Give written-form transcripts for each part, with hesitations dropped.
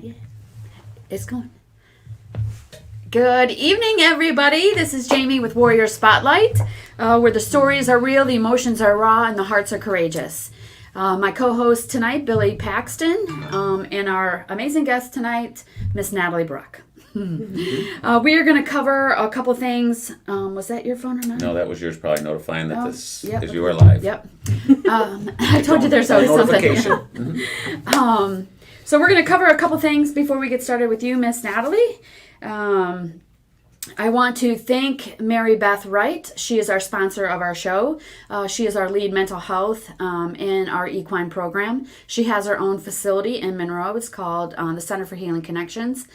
Yeah. It's going. Good evening, everybody. This is Jamie with Warrior Spotlight, where the stories are real, the emotions are raw, and the hearts are courageous. My co-host tonight, Billy Paxton, and our amazing guest tonight, Miss Natalie Bruck. We are going to cover a couple things. Was that your phone or not? No, that was yours, probably notifying that this yep. is you are live. Yep. I told you there's always something. So we're going to cover a couple things before we get started with you, Miss Natalie. I want to thank Mary Beth Wright. She is our sponsor of our show. She is our lead mental health in our equine program. She has her own facility in Monroe. It's called the Center for Healing Connections.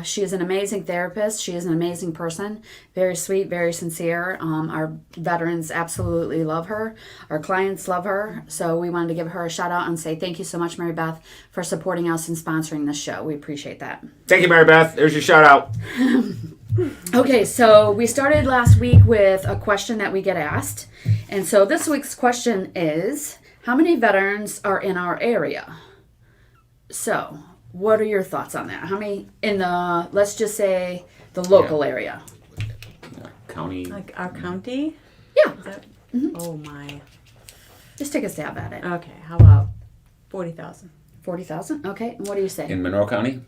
She is an amazing therapist. She is an amazing person. Very sweet, very sincere. Our veterans absolutely love her. Our clients love her. So we wanted to give her a shout out and say thank you so much, Mary Beth, for supporting us and sponsoring this show. We appreciate that. Thank you, Mary Beth. There's your shout out. Okay, so we started last week with a question that we get asked. And so this week's question is, how many veterans are in our area? So, what are your thoughts on that? How many in the, let's just say, the local area? County. Like our county? Yeah. Is that, Mm-hmm. Oh my. Just take a stab at it. Okay, how about 40,000? 40,000? Okay, and what do you say? In Monroe County?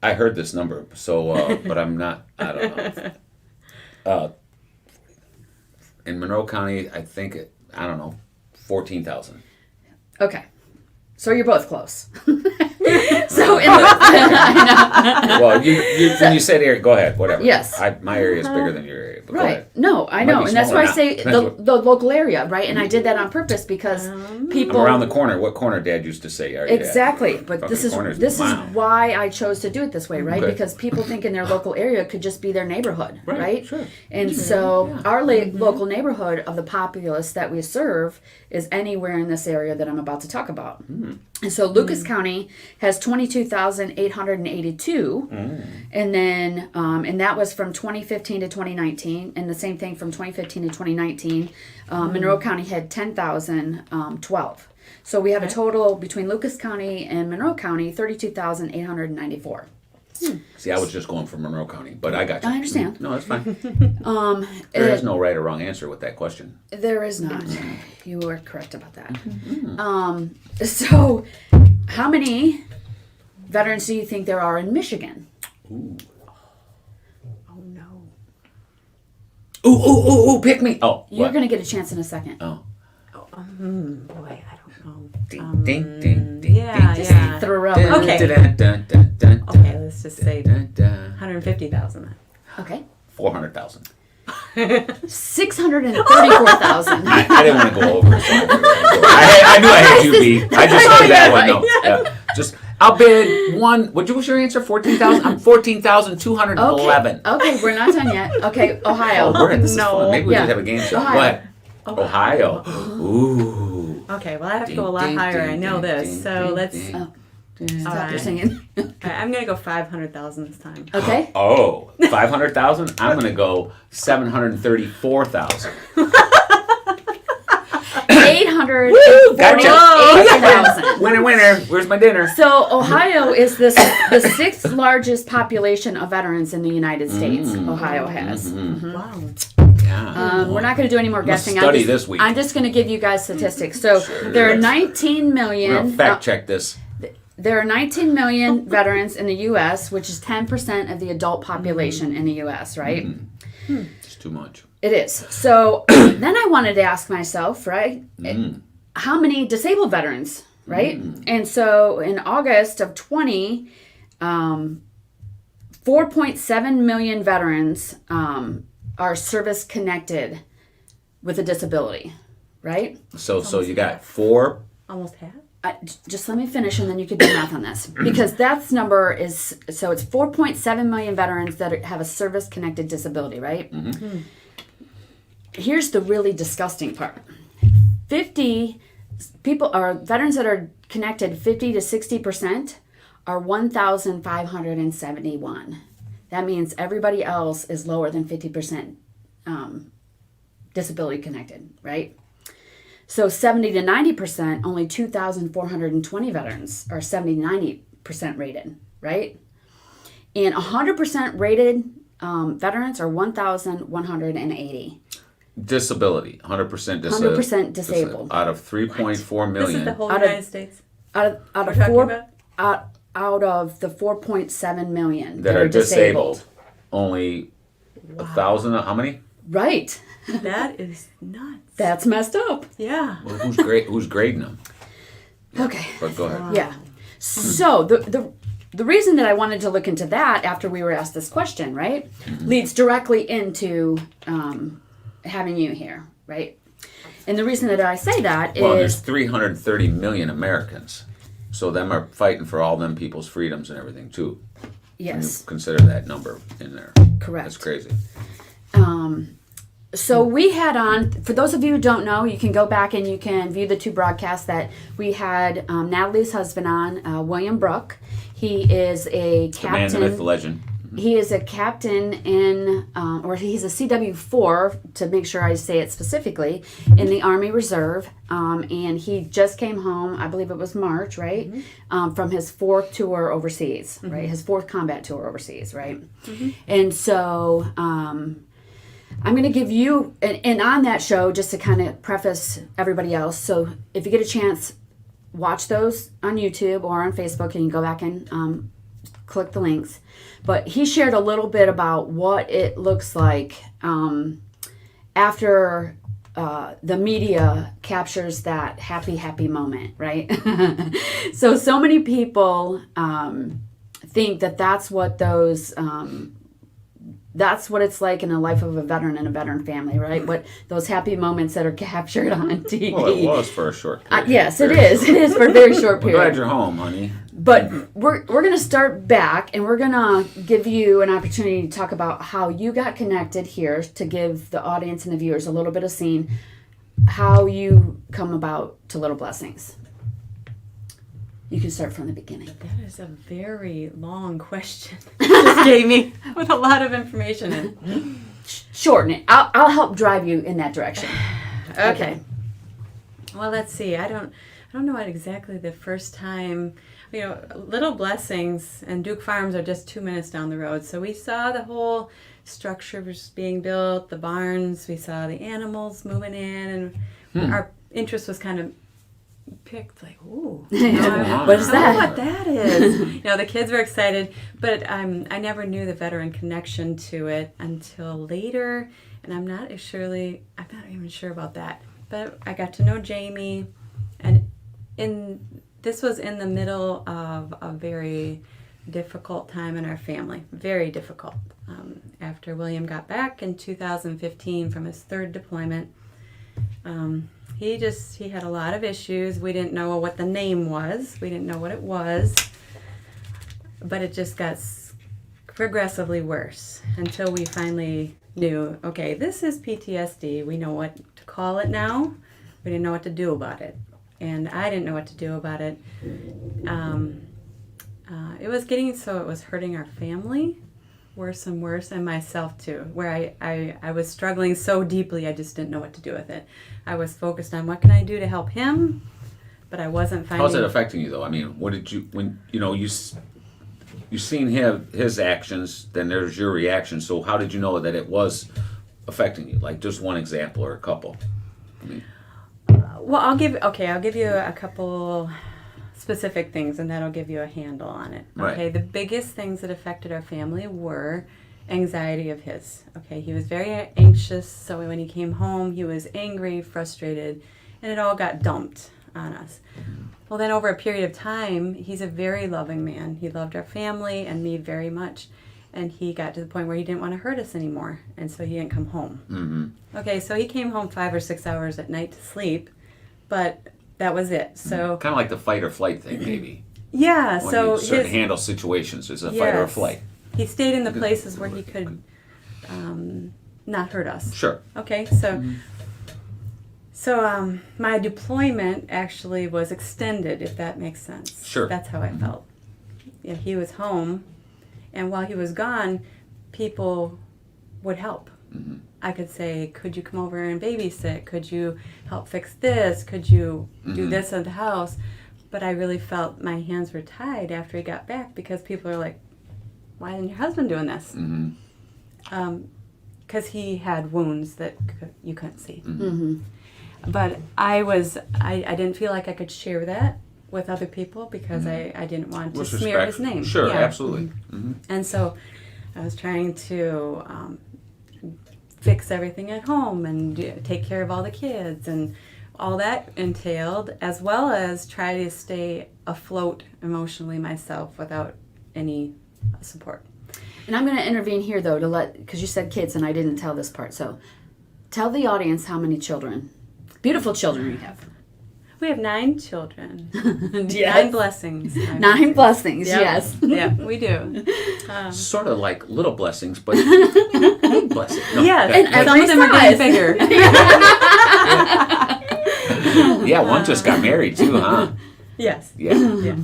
I heard this number, so, but I don't know. In Monroe County, I think, 14,000. Okay. So you're both close. So in the, I know. Well, when you said area, go ahead, whatever. Yes. My area is bigger than your area, but go Right. ahead. No, I It know. might be And that's why I smaller say now. the local area, right? And I did that on purpose because people... I'm around the corner. What corner Dad used to say? Are you at? Exactly. But Fucking this is corners, this wow. is why I chose to do it this way, right? Okay. Because people think in their local area could just be their neighborhood, right? Sure. And so our local neighborhood of the populace that we serve is anywhere in this area that I'm about to talk about. And so Lucas County has 22,882, and then and that was from 2015 to 2019, and the same thing from 2015 to 2019. Monroe County had 10,012. So we have a total between Lucas County and Monroe County 32,894. See, I was just going for Monroe County, but I got you. I understand. No, that's fine. There is no right or wrong answer with that question. There is not. You are correct about that. So, how many veterans do you think there are in Michigan? Ooh. Oh no. Ooh, pick me. Oh, You're going to get a chance in a second. Oh. Boy, I don't know. Ding, ding, ding, Yeah, ding, yeah. Throw a ding, Okay. dun, dun, dun, dun, Okay, let's just say dun, dun. 150,000 then. Okay. 400,000. 634,000. I didn't want to go over. So I knew I had you beat. I just heard that one. No, just I'll bid one. What was your answer? 14,000. I'm 14,211. Okay, we're not done yet. Okay, Ohio. Oh, this is No. fun. Maybe we Yeah. should have a game show. Ohio. Go ahead. Ohio. Ooh. Okay, well I have to go a lot higher. I know this. So let's. Stop Alright. your singing. I'm gonna go 500,000 this time. Okay. Oh, 500,000. I'm gonna go 734,000. 848,000. Winner. Where's my dinner? So Ohio is the sixth largest population of veterans in the United States. Ohio has. Wow. Yeah. We're not going to do any more guessing. study this week. I'm just going to give you guys statistics. So there are 19 We're million. gonna fact check this. There are 19 million veterans in the U.S., which is 10% of the adult population in the U.S. Right? It's too much. It is. So then I wanted to ask myself, right? How many disabled veterans, right? And so in August of 20, 4.7 million veterans are service connected with a disability, right? So you got 4. Almost half. Just let me finish and then you can do math on this. Because that's number is, so it's 4.7 million veterans that have a service connected disability, right? Here's the really disgusting part. 50 people are veterans that are connected 50 to 60% are 1,571. That means everybody else is lower than 50% disability connected, right? So 70 to 90%, only 2,420 veterans are 70 to 90% rated, right? And 100% rated veterans are 1,180. Disability, 100% 100% disabled. Out of 3.4 This is million. the whole Out of- United States. Out We're of talking four, about? out of the 4.7 million that are disabled. Only 1,000, how many? Right. That is nuts. That's messed up. Yeah. Well, who's grading them? Okay. But go ahead. Yeah. So the reason that I wanted to look into that after we were asked this question, right, leads directly into having you here, right? And the reason that I say that Well, there's is 330 million Americans. So them are fighting for all them people's freedoms and everything too. When you yes, consider that number in there. correct. That's crazy. So we had on, for those of you who don't know, you can go back and you can view the two broadcasts that we had Natalie's husband on, William Bruck. He is a The man, the myth, the captain. legend. He is a captain in, or he's a CW4, to make sure I say it specifically, in the Army Reserve. And he just came home, I believe it was March, right? From his fourth tour overseas, right? His fourth combat tour overseas, right? And so I'm going to give you, and on that show, just to kind of preface everybody else, so if you get a chance, watch those on YouTube or on Facebook, and you go back and click the links. But he shared a little bit about what it looks like after the media captures that happy moment, right? So many people think that that's what those that's what it's like in the life of a veteran and a veteran family, right? What those happy moments that are captured on TV. Well, it was for a short period. Yes, it Very is. short. It is for a very short We're period. glad you're home, honey. But we're going to start back, and we're going to give you an opportunity to talk about how you got connected here, to give the audience and the viewers a little bit of scene, how you come about to Little Blessings. You can start from the beginning. That is a very long question. You just gave me with a lot of information in. Shorten it. I'll help drive you in that direction. Okay. Well, let's see. I don't know what exactly the first time. You know, Little Blessings and Duke Farms are just 2 minutes down the road. So we saw the whole structures being built, the barns. We saw the animals moving in, and our interest was kind of picked. Like, ooh, What is I that? know what that is. You know, the kids were excited, but I never knew the veteran connection to it until later, and I'm not even sure about that. But I got to know Jamie, and this was in the middle of a very difficult time in our family, very difficult. After William got back in 2015 from his third deployment, he had a lot of issues. We didn't know what the name was. We didn't know what it was. But it just got progressively worse until we finally knew, okay, this is PTSD. We know what to call it now. We didn't know what to do about it. And I didn't know what to do about it. It was getting so it was hurting our family worse and worse, and myself too, where I was struggling so deeply I just didn't know what to do with it. I was focused on what can I do to help him, but I wasn't finding... How's it affecting you though? I mean, what did you, when, you know, you seen his actions, then there's your reaction. So how did you know that it was affecting you? Like just one example or a couple. I mean, Well, I'll give you a couple specific things, and that'll give you a handle on it. Right. Okay, the biggest things that affected our family were anxiety of his. Okay, he was very anxious, so when he came home, he was angry, frustrated, and it all got dumped on us. Well, then over a period of time, he's a very loving man. He loved our family and me very much, and he got to the point where he didn't want to hurt us anymore, and so he didn't come home. mm-hmm. Okay, so he came home 5 or 6 hours at night to sleep, but that was it. So Kind of like the fight or flight thing, maybe. yeah, When so you certain handle situations, it's a fight or a Yes. flight. He stayed in the places where he could not hurt us. Sure. Okay, so my deployment actually was extended, if that makes sense. Sure. That's how I felt. Yeah, he was home, and while he was gone, people would help. Mm-hmm. I could say, could you come over and babysit? Could you help fix this? Could you do this at the house? but I really felt my hands were tied after he got back because people are like, why isn't your husband doing this? Because he had wounds that you couldn't see. But I didn't feel like I could share that with other people because I didn't want to smear his name. Sure, absolutely. And so I was trying to fix everything at home and take care of all the kids and all that entailed, as well as try to stay afloat emotionally myself without any support. And I'm going to intervene here, though, because you said kids and I didn't tell this part. So tell the audience how many children, beautiful children you have. We have 9 children. Yes. 9 blessings. 9 blessings, Yep. yes. Yeah, we do. Sort of like little blessings, but big blessings. No, Yes, And some every of them are size. getting bigger. yeah, one just got married too, huh? Yes. Yeah. Yeah.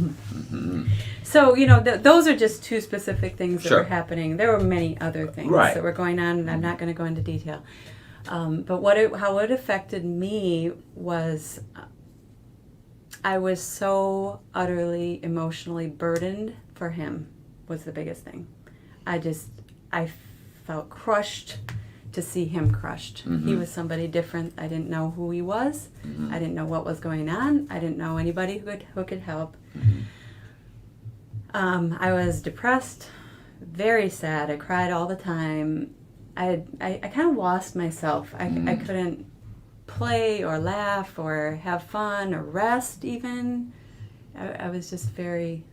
So, those are just 2 specific things that Sure. were happening. There were many other things Right. that were going on, and I'm not going to go into detail. But how it affected me was I was so utterly emotionally burdened for him was the biggest thing. I felt crushed to see him crushed. He was somebody different. I didn't know who he was. I didn't know what was going on. I didn't know anybody who could help. I was depressed, very sad. I cried all the time. I kind of lost myself. I couldn't play or laugh or have fun or rest even. I was just very,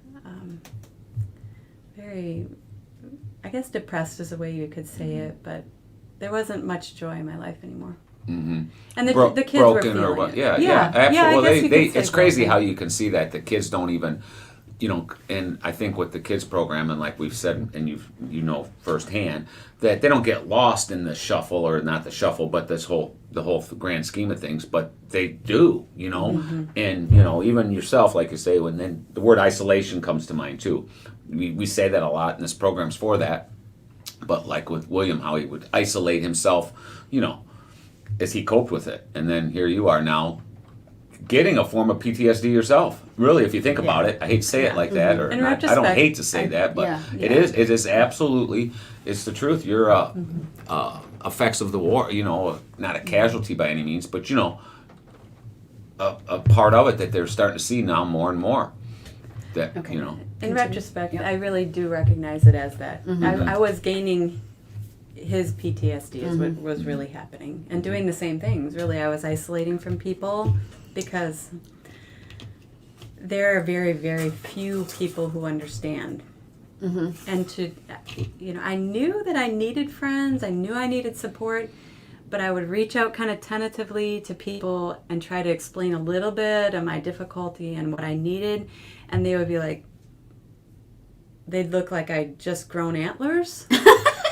very, I guess depressed is the way you could say it, but there wasn't much joy in my life anymore. And the kids were feeling or what? it. Yeah, Yeah, absolutely. I Well, guess you could say it's crazy broken. how you can see that the kids don't even, and I think with the kids program, and like we've said, and you know firsthand, that they don't get lost in the shuffle, or not the shuffle, but the whole grand scheme of things, but they do, and even yourself, like you say, when then the word isolation comes to mind too. We say that a lot, and this program's for that. But like with William, how he would isolate himself, as he coped with it, and then here you are now, getting a form of PTSD yourself. Really, if you think about it, I hate to say it like that, or In not, I don't retrospect, hate to say that, but Yeah. it is absolutely, it's the truth. You're effects of the war. Not a casualty by any means, but a part of it that they're starting to see now more and more. That Okay. In retrospect, Yep. I really do recognize it as that. I was gaining his PTSD is what was really happening, and doing the same things. Really, I was isolating from people because there are very, very few people who understand. And I knew that I needed friends. I knew I needed support, but I would reach out kind of tentatively to people and try to explain a little bit of my difficulty and what I needed, and they would be like, they'd look like I'd just grown antlers.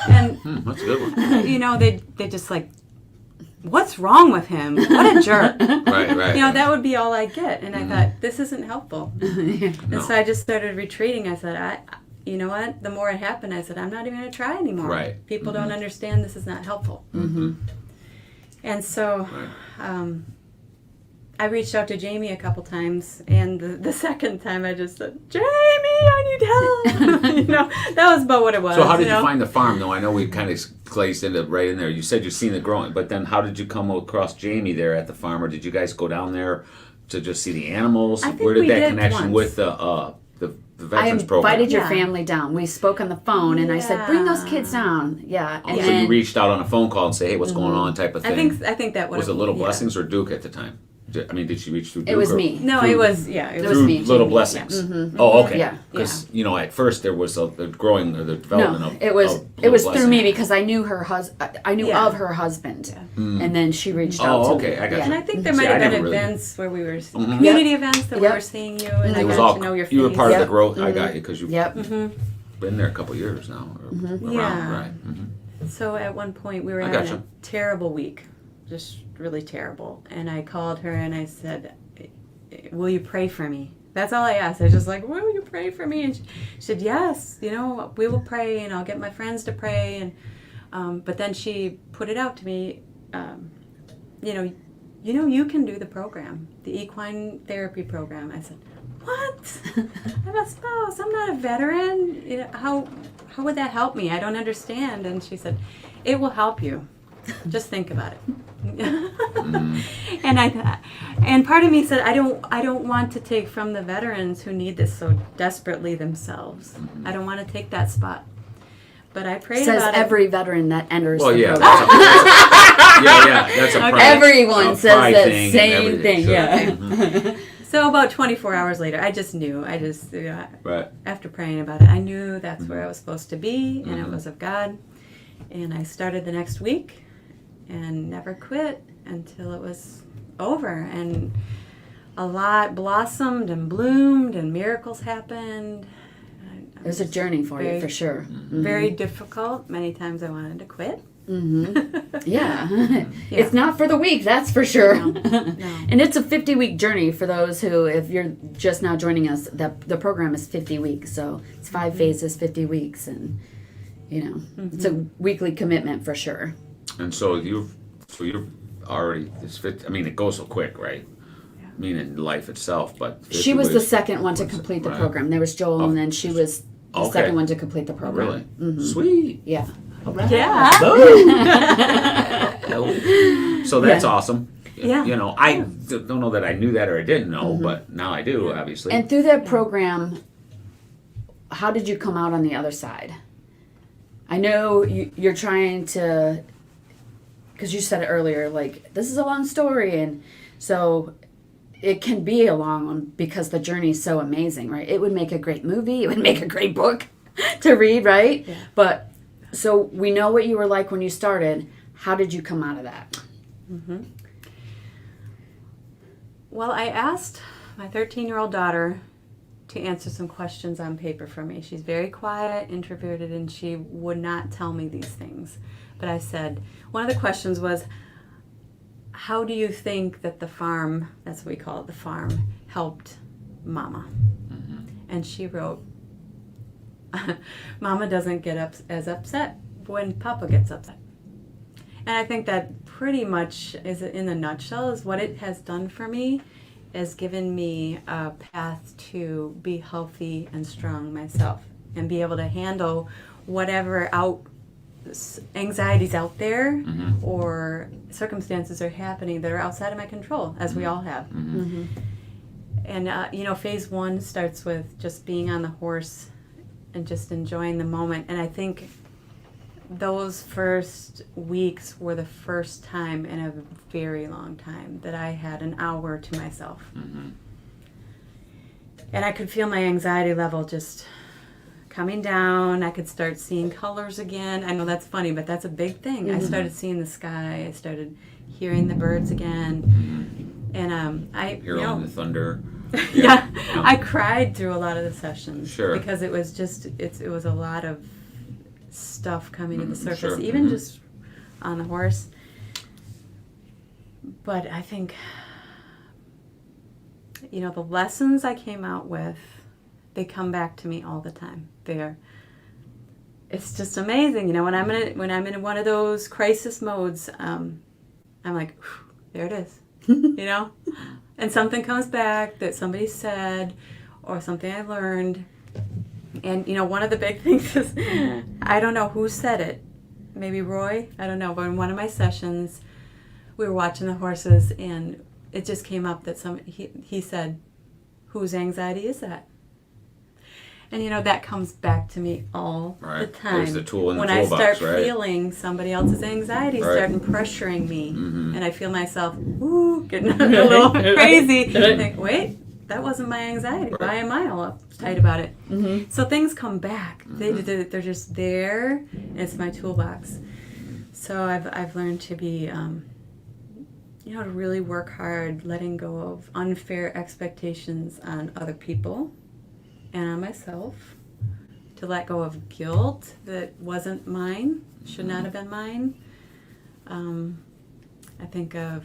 And that's a good one. they just like, what's wrong with him? What a jerk. Right. That would be all I get. And I thought, this isn't helpful. And so I just started retreating. I said, you know what? The more it happened, I said, I'm not even going to try anymore. Right. People don't understand. This is not helpful. And so I reached out to Jamie a couple times, and the second time I just said, Jamie, I need help. That was about what it was. So how did you find the farm, though? I know we kind of glazed into right in there. You said you've seen it growing, but then how did you come across Jamie there at the farm, or did you guys go down there to just see the animals? I think Where did we that did connection once. with the I veterans program? invited your Yeah. family down. We spoke on the phone, and I said, "Bring those kids down." Yeah, and So then you reached out on a phone call and say, "Hey, what's going on?" type of thing. I think that Was it Little yeah. Blessings or Duke at the time? Did she reach through Duke? it was or me. No, through- it was, yeah. It was was through me, Little Jamie, Blessings. Oh, okay. Yeah. Because at first there was the growing or the development No, of it was of it was Little through me Blessings. because I knew her I knew Yeah. of her husband, and then she reached out Oh, to okay, me. I got Yeah. And I think there See, might I have been never really- events where we were, community events that we Yep. were seeing you, and I It was got all to know your face. you were part of Yep. the growth. I got you because you've Yep. been there a couple years now. Around, Yeah. right? So at one point we were I having gotcha. a terrible week, just really terrible. And I called her and I said, will you pray for me? That's all I asked. I was just like, will you pray for me? And she said, yes, we will pray, and I'll get my friends to pray. And but then she put it out to me, you can do the program, the equine therapy program. I said, what? I'm a spouse. I'm not a veteran. You know, how would that help me? I don't understand. And she said, it will help you. Just think about it. And part of me said, I don't want to take from the veterans who need this so desperately themselves. I don't want to take that spot. But I prayed Says about every veteran that enters Well, the yeah. program. That's a Okay. pride. Everyone a says pride that thing and same everything, thing. sure. Yeah. So about 24 hours later, I just knew. Right. After praying about it, I knew that's where I was supposed to be, and it was of God. And I started the next week and never quit until it was over. And a lot blossomed and bloomed, and miracles happened. It was a journey for you, for sure. Very difficult. Many times I wanted to quit. Yeah. It's not for the weak, that's for sure. No. And it's a 50-week journey for those who, if you're just now joining us, the program is 50 weeks. So it's 5 phases, 50 weeks. And, it's a weekly commitment for sure. And so you're already, it goes so quick, right? I mean, in life itself, but... She was the second one to complete the program. There was Joel, and then she was the second one to complete the program. Really? Sweet. Yeah. Yeah. So that's awesome. Yeah. I don't know that I knew that or I didn't know, but now I do, obviously. And through that program, how did you come out on the other side? I know you're trying to, because you said it earlier, like, this is a long story, and so it can be a long one because the journey is so amazing, right? It would make a great movie. It would make a great book to read, right? Yeah. But, so we know what you were like when you started. How did you come out of that? Well, I asked my 13-year-old daughter to answer some questions on paper for me. She's very quiet, introverted, and she would not tell me these things. But I said, one of the questions was, how do you think that the farm, that's what we call it, the farm, helped Mama? And she wrote, Mama doesn't get as upset when Papa gets upset. And I think that pretty much is, in a nutshell, is what it has done for me, is given me a path to be healthy and strong myself and be able to handle whatever anxieties out there or circumstances are happening that are outside of my control, as we all have. And, phase 1 starts with just being on the horse and just enjoying the moment. And I think those first weeks were the first time in a very long time that I had an hour to myself. And I could feel my anxiety level just coming down. I could start seeing colors again. I know that's funny, but that's a big thing. I started seeing the sky. I started hearing the birds again. And Hearing the thunder. Yeah, I cried through a lot of the sessions. Sure. Because it was just, it was a lot of stuff coming to the surface, sure. even just on the horse. But I think, the lessons I came out with, they come back to me all the time. It's just amazing. When I'm in one of those crisis modes, I'm like, there it is, and something comes back that somebody said or something I learned. And, one of the big things is, I don't know who said it. Maybe Roy? I don't know. But in one of my sessions, we were watching the horses, and it just came up that he said, whose anxiety is that? And, that comes back to me all the time. There's the tool in the when toolbox, I start right? feeling somebody else's anxiety starting pressuring me, and I feel myself, getting a little crazy, I think, wait, that wasn't my anxiety. Why am I all uptight about it? So things come back. They're just there, and it's my toolbox. So I've learned to be, to really work hard, letting go of unfair expectations on other people and on myself, to let go of guilt that wasn't mine, should not have been mine. I think of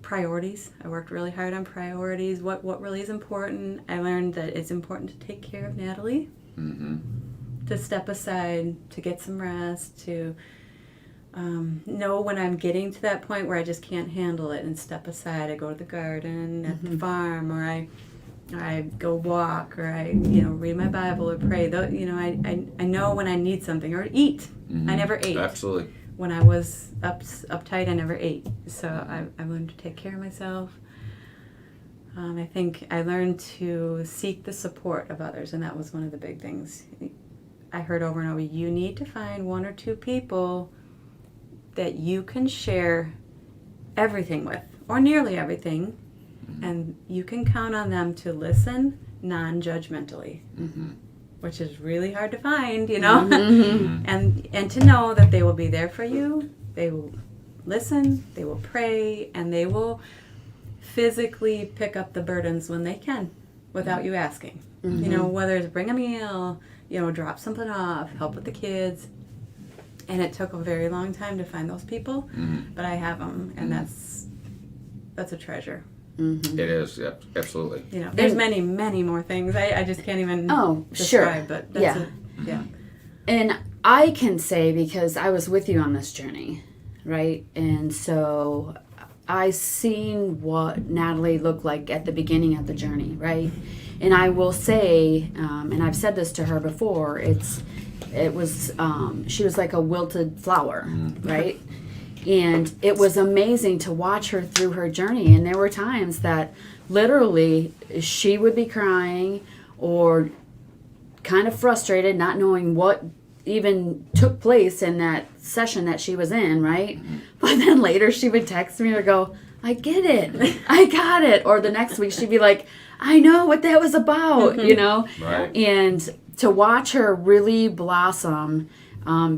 priorities. I worked really hard on priorities. What really is important. I learned that it's important to take care of Natalie, to step aside, to get some rest, to know when I'm getting to that point where I just can't handle it and step aside. I go to the garden at the farm, or I or I go walk, or I, read my Bible or pray. I know when I need something, or eat. I never ate. Absolutely. When I was uptight, I never ate. So I learned to take care of myself. I think I learned to seek the support of others, and that was one of the big things. I heard over and over, you need to find 1 or 2 people that you can share everything with, or nearly everything, and you can count on them to listen non-judgmentally, which is really hard to find, and to know that they will be there for you. They will listen, they will pray, and they will physically pick up the burdens when they can without you asking. Whether it's bring a meal, drop something off, help with the kids. And it took a very long time to find those people, but I have them, and that's a treasure. It is, yeah, absolutely. There's many, many more things. I just can't even describe, but that's yeah. And I can say, because I was with you on this journey, right? And so I seen what Natalie looked like at the beginning of the journey, right? And I will say, and I've said this to her before, she was like a wilted flower, right? And it was amazing to watch her through her journey. And there were times that literally she would be crying or kind of frustrated, not knowing what even took place in that session that she was in, right? But then later she would text me or go, I get it. I got it. Or the next week she'd be like, I know what that was about, Right. And to watch her really blossom,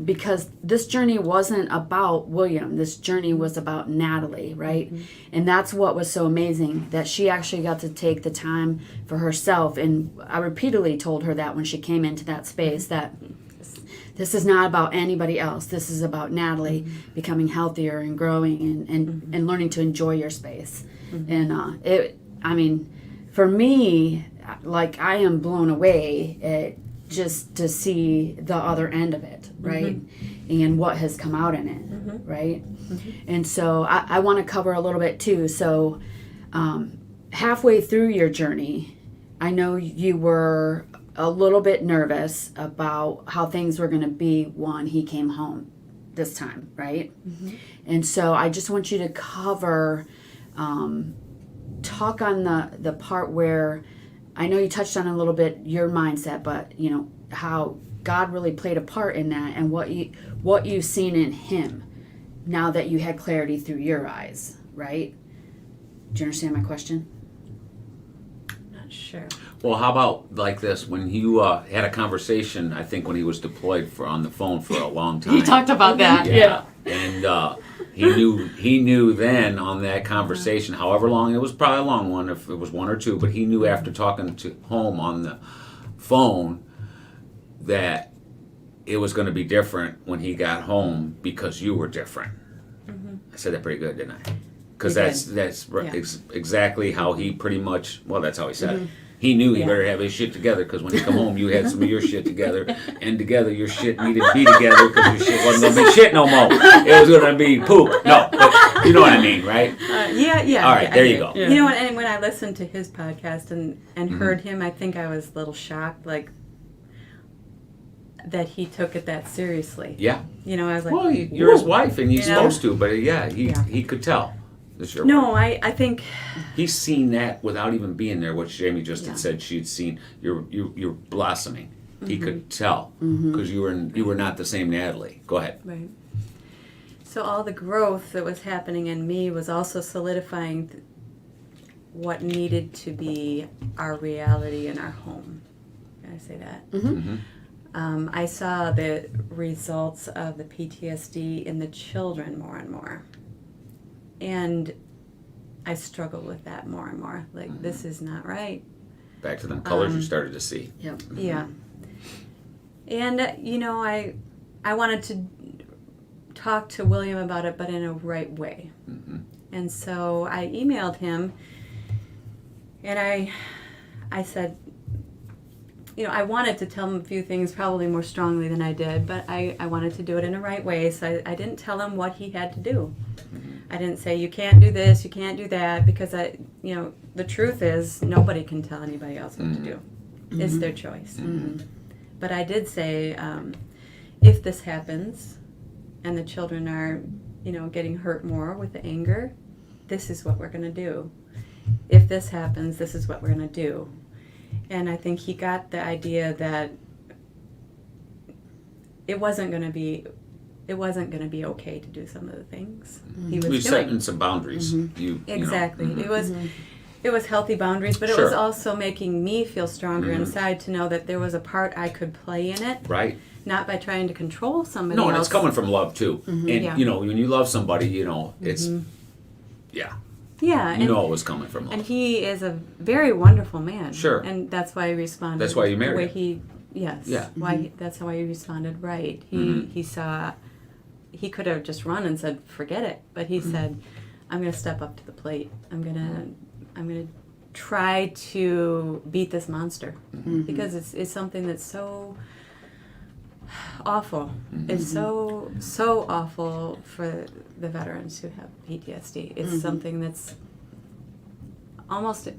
because this journey wasn't about William. This journey was about Natalie, right? And that's what was so amazing, that she actually got to take the time for herself. And I repeatedly told her that when she came into that space, that this is not about anybody else. This is about Natalie becoming healthier and growing and learning to enjoy your space. And for me, like, I am blown away just to see the other end of it, right? And what has come out in it, right? And so I want to cover a little bit too. So halfway through your journey, I know you were a little bit nervous about how things were going to be when he came home this time, right? And so I just want you to cover, talk on the part where, I know you touched on a little bit your mindset, but how God really played a part in that, and what you've seen in him now that you had clarity through your eyes, right? Do you understand my question? Not sure. Well, how about like this? When you had a conversation, I think when he was deployed on the phone for a long time. You talked about that, yeah. And he knew then on that conversation, however long, it was probably a long one, if it was 1 or 2, but he knew after talking to home on the phone that it was going to be different when he got home because you were different. I said that pretty good, didn't I? Because that's exactly how he pretty much, well, that's how he said it. He knew he better have his shit together, because when he come home, you had some of your shit together, and together your shit needed to be together, because your shit wasn't going to be shit no more. It was going to be poop. No, but you know what I mean, right? Yeah. All right, there you go. Yeah. And when I listened to his podcast and heard him, I think I was a little shocked, like, that he took it that seriously. Yeah. I was like, well, you're his wife, and he's supposed to, but he could tell. No, I think he's seen that without even being there. What Jamie just had said, she'd seen you're blossoming. He could tell, because you were not the same Natalie. Go ahead. Right. So all the growth that was happening in me was also solidifying what needed to be our reality in our home. Can I say that? I saw the results of the PTSD in the children more and more. And I struggled with that more and more. Like, this is not right. Back to them colors you started to see. Yep. Yeah. And, I wanted to talk to William about it, but in a right way. And so I emailed him, and I said, I wanted to tell him a few things probably more strongly than I did, but I wanted to do it in a right way, so I didn't tell him what he had to do. I didn't say, you can't do this, you can't do that, because the truth is nobody can tell anybody else what to do. It's their choice. But I did say, if this happens and the children are, getting hurt more with the anger, this is what we're going to do. If this happens, this is what we're going to do. And I think he got the idea that it wasn't going to be okay to do some of the things he was doing. Setting some boundaries. Exactly. It was healthy boundaries, but it was also making me feel stronger inside to know that there was a part I could play in it. Right. Not by trying to control somebody else. No, and it's coming from love too. And when you love somebody, it's Yeah. You know it was coming from love. And he is a very wonderful man. Sure. And that's why he responded. That's why you married the way him. Yes. Yeah. That's why he responded right. He saw, he could have just run and said, forget it. But he said, I'm going to step up to the plate. I'm going to try to beat this monster. Because it's something that's so awful. It's so awful for the veterans who have PTSD. It's something that's almost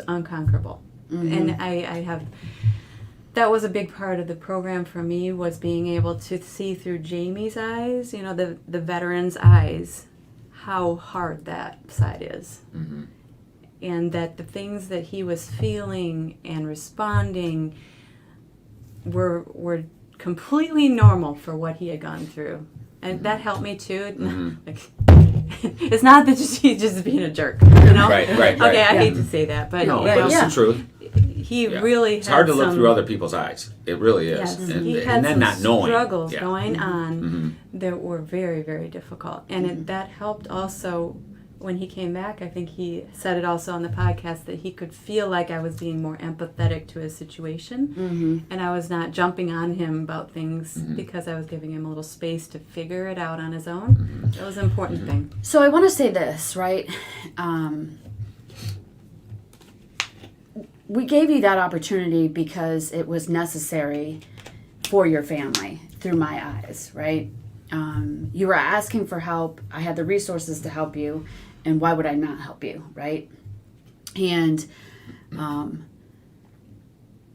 unconquerable. And I have, that was a big part of the program for me, was being able to see through Jamie's eyes, the veteran's eyes, how hard that side is. And that the things that he was feeling and responding were completely normal for what he had gone through. And that helped me too. It's not that he's just being a jerk, Right. Okay, I hate to say that, but but it's the truth. He really it's hard to look through other people's eyes. It really is. Yes, And he had then some not knowing. struggles going on that were very, very difficult. And that helped also when he came back. I think he said it also on the podcast that he could feel like I was being more empathetic to his situation. And I was not jumping on him about things because I was giving him a little space to figure it out on his own. That was an important thing. So I want to say this, right? We gave you that opportunity because it was necessary for your family through my eyes, right? You were asking for help. I had the resources to help you, and why would I not help you, right? And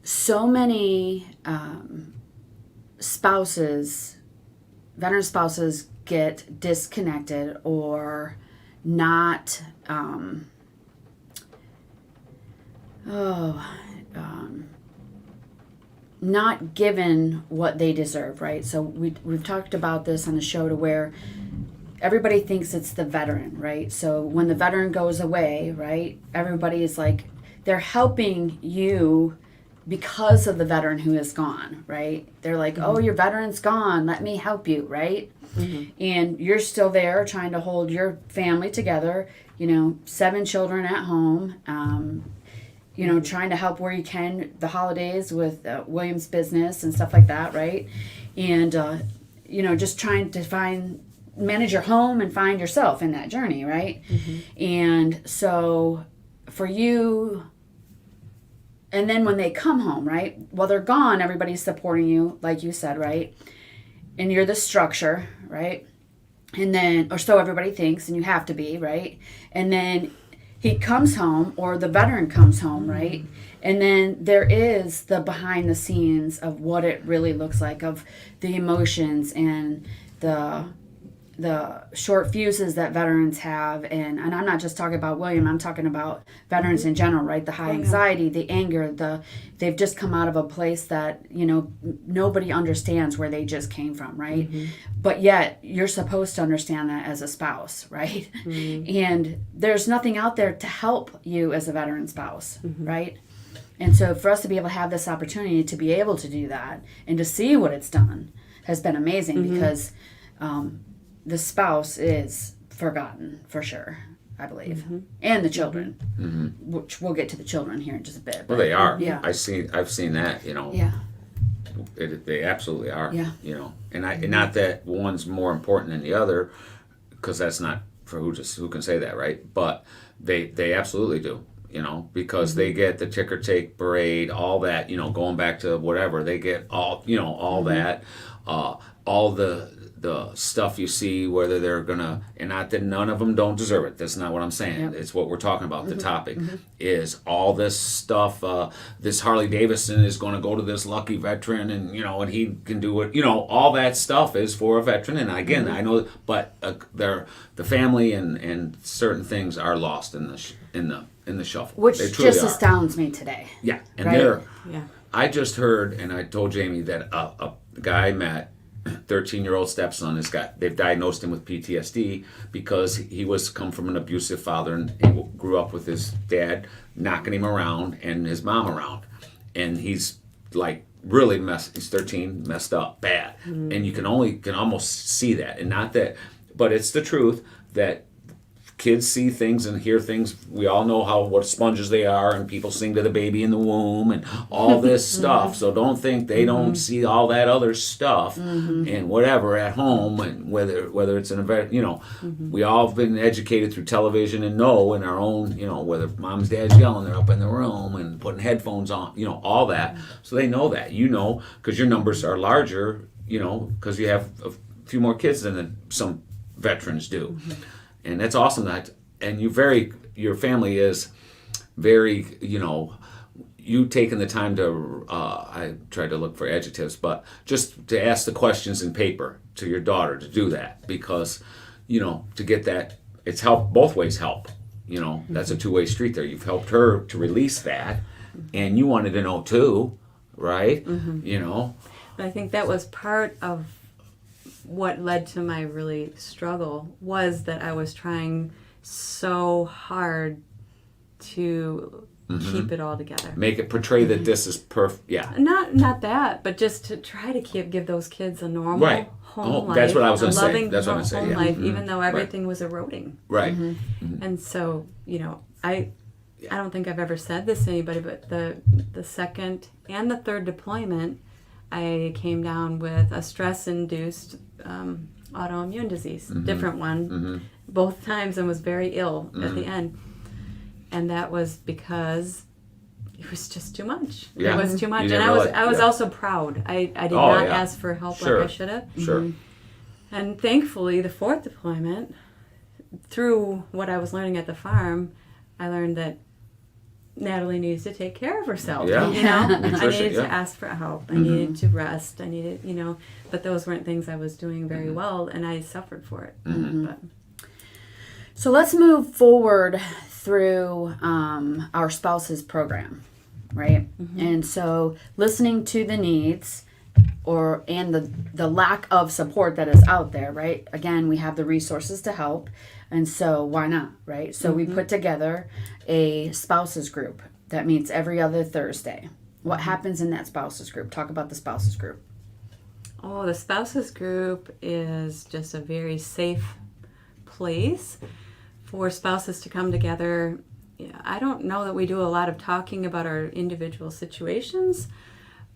so many veteran spouses get disconnected or not not given what they deserve, right? So we've talked about this on the show to where everybody thinks it's the veteran, right? So when the veteran goes away, right, everybody is like, they're helping you because of the veteran who is gone, right? They're like, oh, your veteran's gone, let me help you, right? And you're still there trying to hold your family together, 7 children at home, trying to help where you can the holidays with William's business and stuff like that, right? And, just trying to manage your home and find yourself in that journey, right? And so for you, and then when they come home, right? While they're gone, everybody's supporting you, like you said, right? And you're the structure, right? And then, or so everybody thinks, and you have to be, right? And then he comes home, or the veteran comes home, right? And then there is the behind the scenes of what it really looks like, of the emotions and the short fuses that veterans have. And I'm not just talking about William, I'm talking about veterans in general, right? The high anxiety, the anger, they've just come out of a place that, nobody understands where they just came from, right? But yet you're supposed to understand that as a spouse, right? And there's nothing out there to help you as a veteran spouse, right? And so for us to be able to have this opportunity to be able to do that and to see what it's done has been amazing, because the spouse is forgotten for sure, I believe, and the children, which we'll get to the children here in just a bit. Well, they are. Yeah. I've seen that. Yeah. They absolutely are. Yeah. And not that one's more important than the other, because that's not for who can say that, right? But they absolutely do. you know, because they get the ticker tape parade, all that, you know, going back to whatever, they get all, you know, all that, all the stuff you see, whether they're gonna, and not that none of them don't deserve it. That's not what I'm saying. Yep. It's what we're talking about. The topic is all this stuff. This Harley Davidson is going to go to this lucky veteran, and you know, and he can do it. You know, all that stuff is for a veteran. And again, I know, but the family and certain things are lost in the shuffle. Which They truly just are. astounds me today. Yeah, and Right? Yeah. I just heard, and I told Jamie that a guy I met, 13-year-old stepson, they've diagnosed him with PTSD because he was come from an abusive father, and he grew up with his dad knocking him around and his mom around, and he's like really he's 13, messed up bad, and you can almost see that, and not that, but it's the truth that kids see things and hear things. We all know what sponges they are, and people sing to the baby in the womb and all this stuff. So don't think they don't see all that other stuff and whatever at home, and whether it's an event, you know, we all have been educated through television and know in our own, you know, whether mom's dad's yelling, they're up in the room and putting headphones on, you know, all that. So they know that, you know, because your numbers are larger, you know, because you have a few more kids than some veterans do. And that's awesome and your family is very, you know, you taking the time to, I tried to look for adjectives, but just to ask the questions in paper to your daughter to do that, because, you know, to get that, it's both ways help, you know, that's a two-way street there. You've helped her to release that, and you wanted to know too, right? You know? But I think that was part of what led to my really struggle, was that I was trying so hard to keep it all together. Make it portray that this is perfect. Yeah. Not that, but just to try to give those kids a normal Right. home life. That's what I was going to say. loving That's what I'm home saying. Yeah. life, even though everything was eroding. Right. And so, you know, I don't think I've ever said this to anybody, but the second and the third deployment, I came down with a stress-induced autoimmune disease, different one, both times, and was very ill at the end. And that was because it was just too much. Yeah. It was too much. You And didn't I was yeah. also proud. I did Oh, not yeah. ask for help Sure. like I should have. Sure. And thankfully, the fourth deployment, through what I was learning at the farm, I learned that Natalie needs to take care of herself. Yeah. You know, I Nutrition, needed yeah. to ask for help. I needed to rest. I needed, you know, but those weren't things I was doing very well, and I suffered for it. But So let's move forward through our spouses program, right? And so listening to the needs and the lack of support that is out there, right? Again, we have the resources to help, and so why not, right? So we put together a spouses group that meets every other Thursday. What happens in that spouses group? Talk about the spouses group. the spouses group is just a very safe place for spouses to come together. I don't know that we do a lot of talking about our individual situations,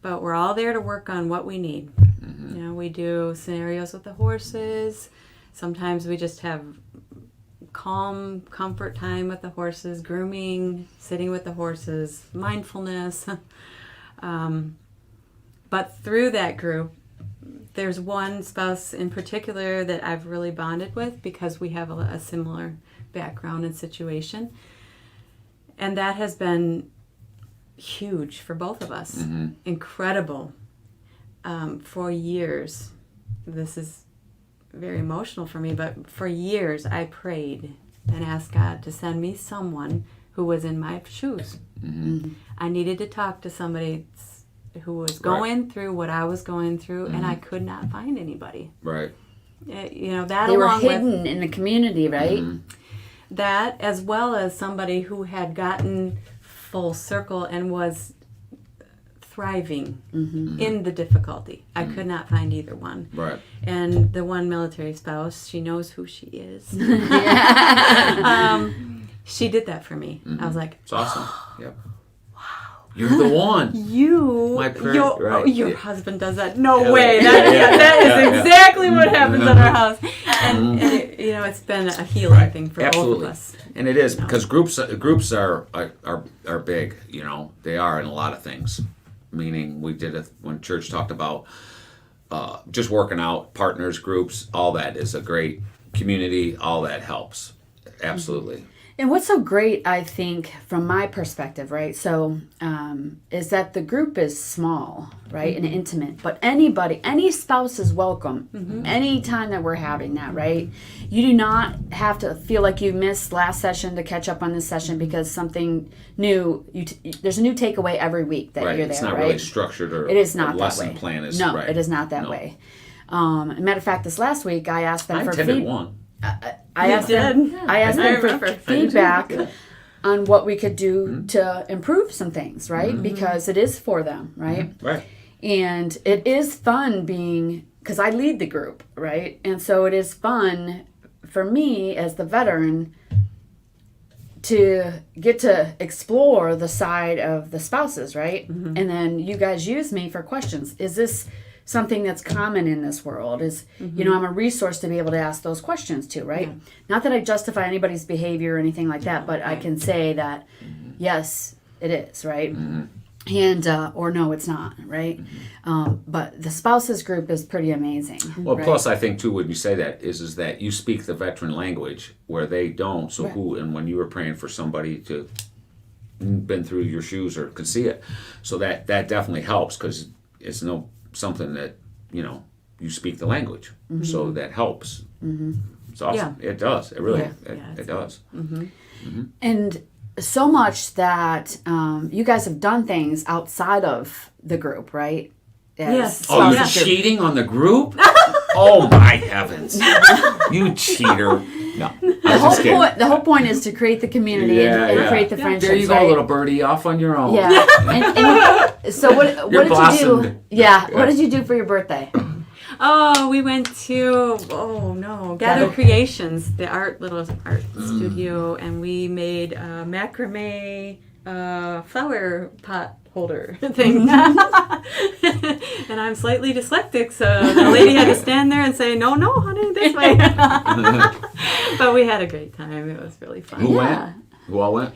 but we're all there to work on what we need. You know, we do scenarios with the horses. Sometimes we just have calm comfort time with the horses, grooming, sitting with the horses, mindfulness. But through that group, there's one spouse in particular that I've really bonded with because we have a similar background and situation. And that has been huge for both of us. Incredible. For years, this is very emotional for me, but for years I prayed and asked God to send me someone who was in my shoes. I needed to talk to somebody who was going through what I was going through, and I could not find anybody. Right. You know, that They were along hidden in the community, right? that, as well as somebody who had gotten full circle and was thriving in the difficulty. I could not find either one. Right. And the one military spouse, she knows who she is. She did that for me. I was like, It's awesome. Yep. wow. You're the one. My prayer, right. Your husband does that. No Yeah, way. That is exactly what happens in our house. And it, it's been a healing thing for Absolutely. both of us. And it is, because groups are big, they are in a lot of things. Meaning, we did when church talked about just working out, partners, groups, all that is a great community, all that helps. Absolutely. And what's so great, I think, from my perspective, right? So, is that the group is small, right, and intimate. But any spouse is welcome any time that we're having that, right? You do not have to feel like you missed last session to catch up on this session because something new. There's a new takeaway every week that you're there, It's not right? really structured or it is not a lesson that way. plan is no, right. it is not that way. Matter of fact, this last week I asked them I for attended one. I asked them for feedback on what we could do to improve some things, right? Because it is for them, right? Right. And it is fun because I lead the group, right? And so it is fun for me as the veteran to get to explore the side of the spouses, right? And then you guys use me for questions. Is this something that's common in this world? I'm a resource to be able to ask those questions too, right? Not that I justify anybody's behavior or anything like that, but I can say that yes, it is, right? And or no, it's not, right? But the spouses group is pretty amazing. Well, right? plus I think too, when you say that is that you speak the veteran language where they don't. So and when you were praying for somebody to been through your shoes or could see it, so that definitely helps because it's something that you speak the language, so that helps. It's awesome. It does. It really it does. And so much that you guys have done things outside of the group, right? Yes. Oh, you're cheating on the group? Oh my heavens! You cheater! No, The whole point is to create the community and create the friendships. There you go, little birdie, off on your own. Yeah. and so what did you do? Yeah. What did you do for your birthday? Oh, we went to Gather Creations, the art studio, and we made a macrame flower pot holder thing. And I'm slightly dyslexic, so the lady had to stand there and say, no, honey, this way. But we had a great time. It was really fun. Who went? Who all went?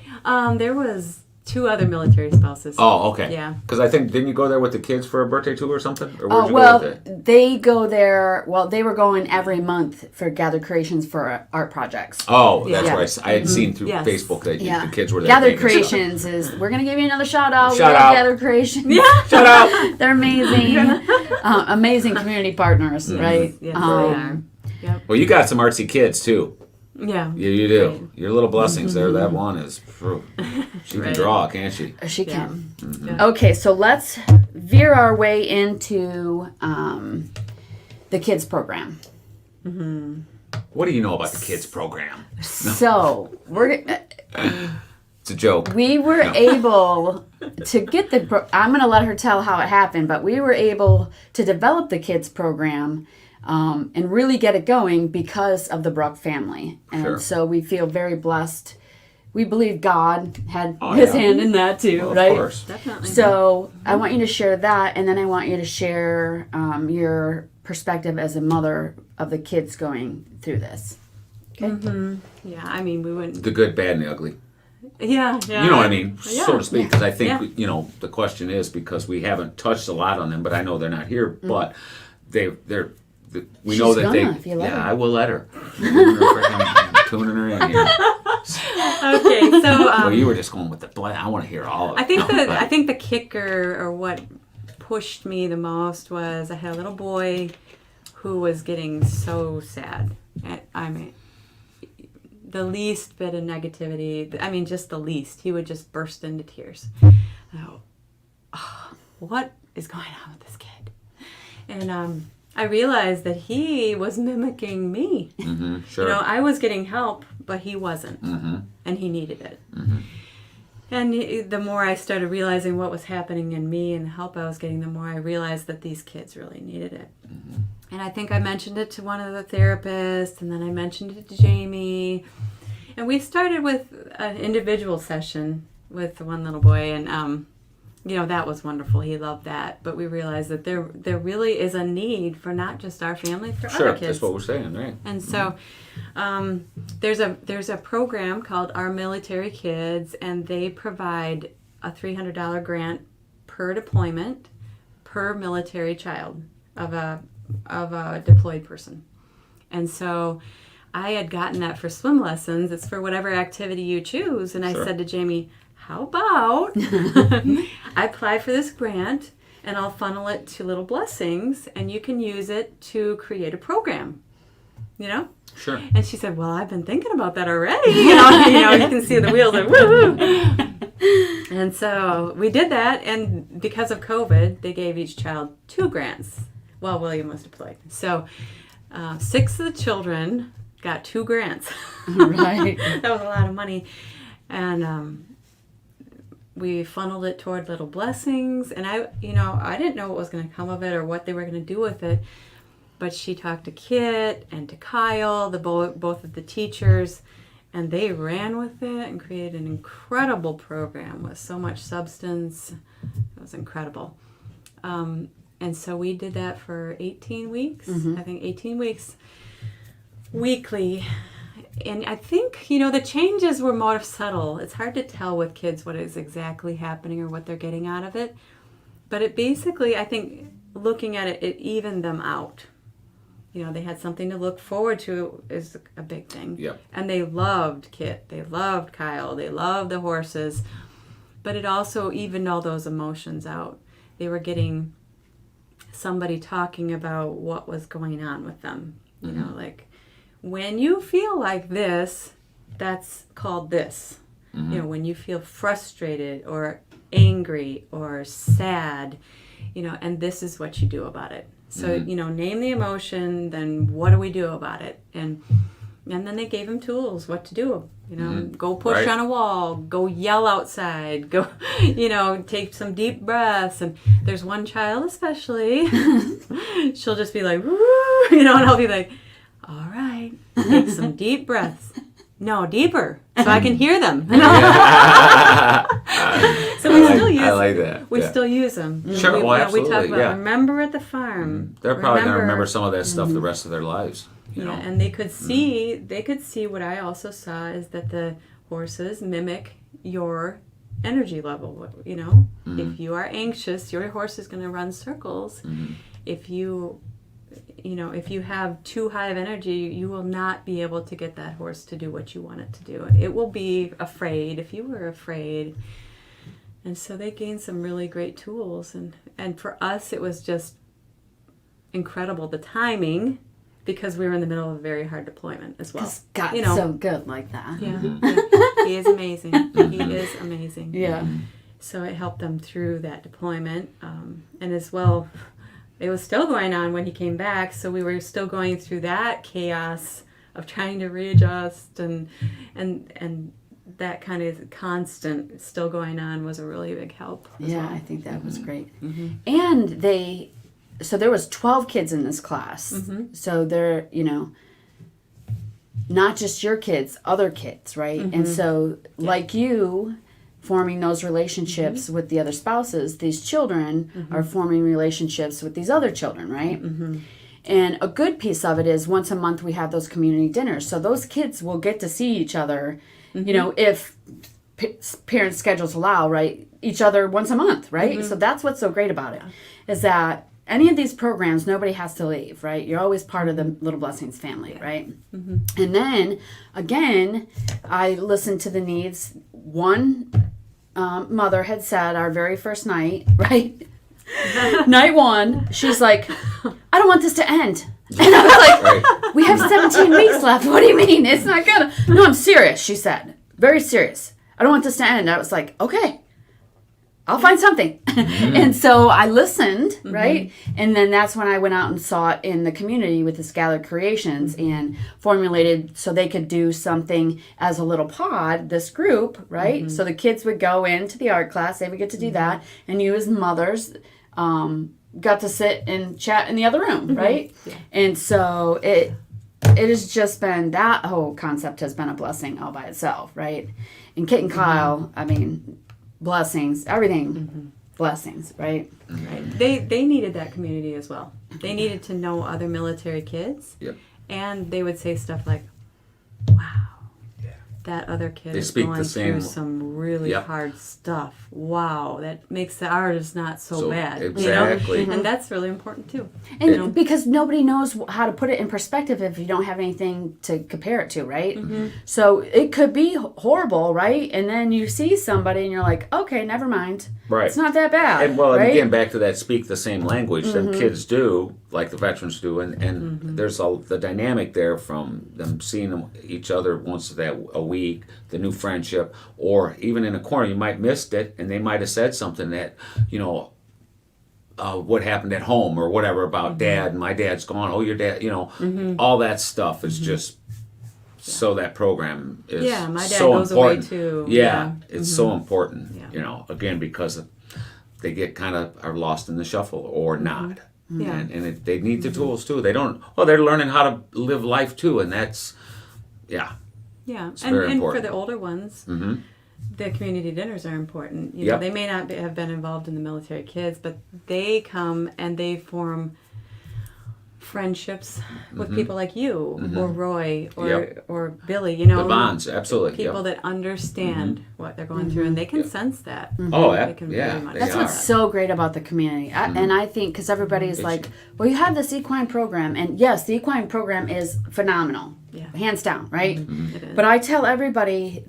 There was 2 other military spouses. Oh, okay. Yeah. Because I think, didn't you go there with the kids for a birthday too or something? Or where'd you go with it? They go there, they were going every month for Gather Creations for art projects. Oh, that's right. I had seen through Facebook that the kids were there. Gather Creations we're going to give you another shout out. Shout out. Gather Creations. Yeah. Shout out. They're amazing. Amazing community partners, right? Yes, they are. Yep. Well, you got some artsy kids too. Yeah. You do. Your little blessings there. That one is, she can draw, can't she? She can. Yeah. Okay, so let's veer our way into the kids program. What do you know about the kids program? So It's a joke. we were able to get I'm going to let her tell how it happened, but we were able to develop the kids program and really get it going because of the Bruck family. And so we feel very blessed. We believe God had his hand in that too, right? Of course. Definitely. So I want you to share that, and then I want you to share your perspective as a mother of the kids going through this. Okay? Yeah, I mean, we wouldn't... The good, bad, and the ugly. Yeah. You know what I mean, so to speak, because I think, Yeah. the question is, because we haven't touched a lot on them, but I know they're not here, but we know that if you let her. I will let her. Tuning her in here. Okay, so... Well, you were just going with the blend. I want to hear all of it. I think the kicker, or what pushed me the most, was I had a little boy who was getting so sad. I mean, the least bit of negativity, I mean, just the least, he would just burst into tears. What is going on with this kid? And I realized that he was mimicking me. Sure. I was getting help, but he wasn't. And he needed it. And the more I started realizing what was happening in me and the help I was getting, the more I realized that these kids really needed it. And I think I mentioned it to one of the therapists, and then I mentioned it to Jamie. And we started with an individual session with one little boy, and that was wonderful. He loved that. But we realized that there really is a need for not just our family, for Sure, other kids. that's what we're saying, right? And so there's a program called Our Military Kids, and they provide a $300 grant per deployment per military child of a deployed person. And so I had gotten that for swim lessons. It's for whatever activity you choose. And I Sure. said to Jamie, how about I apply for this grant and I'll funnel it to Little Blessings and you can use it to create a program, Sure. And she said, well, I've been thinking about that already. You can see the wheels like, woo. And so we did that. And because of COVID, they gave each child 2 grants while William was deployed. So 6 of the children got 2 grants. Right. That was a lot of money. And we funneled it toward Little Blessings. And I didn't know what was going to come of it or what they were going to do with it. But she talked to Kit and to Kyle, both of the teachers, and they ran with it and created an incredible program with so much substance. It was incredible. And so we did that for 18 weeks. I think 18 weeks weekly. And I think, the changes were more subtle. It's hard to tell with kids what is exactly happening or what they're getting out of it. But it basically, I think, looking at it, it evened them out. They had something to look forward to is a big thing. Yep. And they loved Kit. They loved Kyle. They loved the horses. But it also evened all those emotions out. They were getting somebody talking about what was going on with them. Like, when you feel like this, that's called this. When you feel frustrated or angry or sad, and this is what you do about it. So, name the emotion, then what do we do about it? And then they gave him tools, what to do. Go push on a wall, go yell outside, go, take some deep breaths. And there's one child especially, she'll just be like, woo, and I'll be like, all right, take some deep breaths. No, deeper, so I can hear them. So we still use. I like that. We still use them. Sure, absolutely. We talk about remember at the farm. They're probably going to remember some of that stuff the rest of their lives. And they could see. They could see what I also saw is that the horses mimic your energy level. If you are anxious, your horse is going to run circles. If you have too high of energy, you will not be able to get that horse to do what you want it to do. It will be afraid if you were afraid. And so they gained some really great tools. And for us, it was just incredible, the timing, because we were in the middle of a very hard deployment as well. God's so good like that. Yeah, he is amazing. He is amazing. Yeah. So it helped them through that deployment. And as well, it was still going on when he came back, so we were still going through that chaos of trying to readjust and that kind of constant still going on was a really big help. Yeah, I think that was great. And there was 12 kids in this class. So they're, not just your kids, other kids, right? And so like you forming those relationships with the other spouses, these children are forming relationships with these other children, right? And a good piece of it is once a month we have those community dinners. So those kids will get to see each other, if parents' schedules allow, right? Each other once a month, right? So that's what's so great about it, is that any of these programs, nobody has to leave, right? You're always part of the Little Blessings family, right? And then, again, I listened to the needs. One mother had said our very first night, right? Night 1, she's like, I don't want this to end. And I was like, we have 17 weeks left. What do you mean? It's not gonna. No, I'm serious, she said. Very serious. I don't want this to end. I was like, okay, I'll find something. And so I listened, right? And then that's when I went out and saw it in the community with the Scalar Creations and formulated so they could do something as a little pod, this group, right? So the kids would go into the art class, they would get to do that, and you as mothers got to sit and chat in the other room, right? Yeah. And so it has just been, that whole concept has been a blessing all by itself, right? And Kit and Kyle, I mean, blessings, everything, blessings, right? Right. They needed that community as well. They needed to know other military kids. Yep. And they would say stuff like, wow, that other kid They is speak going the same- through some really Yep. hard stuff. Wow, that makes ours not so bad. Exactly. You know? And that's really important too. And because nobody knows how to put it in perspective if you don't have anything to compare it to, right? So it could be horrible, right? And then you see somebody and you're like, okay, never mind. Right. It's not that bad. And well, and right? again, back to that speak the same language them kids do, like the veterans do, and there's the dynamic there from them seeing each other once a week, the new friendship, or even in a corner, you might missed it, and they might have said something that, what happened at home or whatever about dad, and my dad's gone, oh, your dad, all that stuff is just, so that program is My dad so goes important. away too. Yeah, it's so important, Yeah. again, because they get are lost in the shuffle or not. Yeah. And they need the tools too. They're learning how to live life too, and that's, Yeah, very and for important. the older ones, the community dinners are important. You Yep. know, they may not have been involved in the military kids, but they come and they form friendships with people like you or Roy or Yep. or Billy. You know, the bonds, absolutely. people yep. that understand what they're going through, and they can sense that. Oh, They can yeah, very much they That's are. what's so great about the community. And I think because everybody's like, well, you have this equine program. And yes, the equine program is phenomenal. Yeah. Hands down, right? It is. But I tell everybody,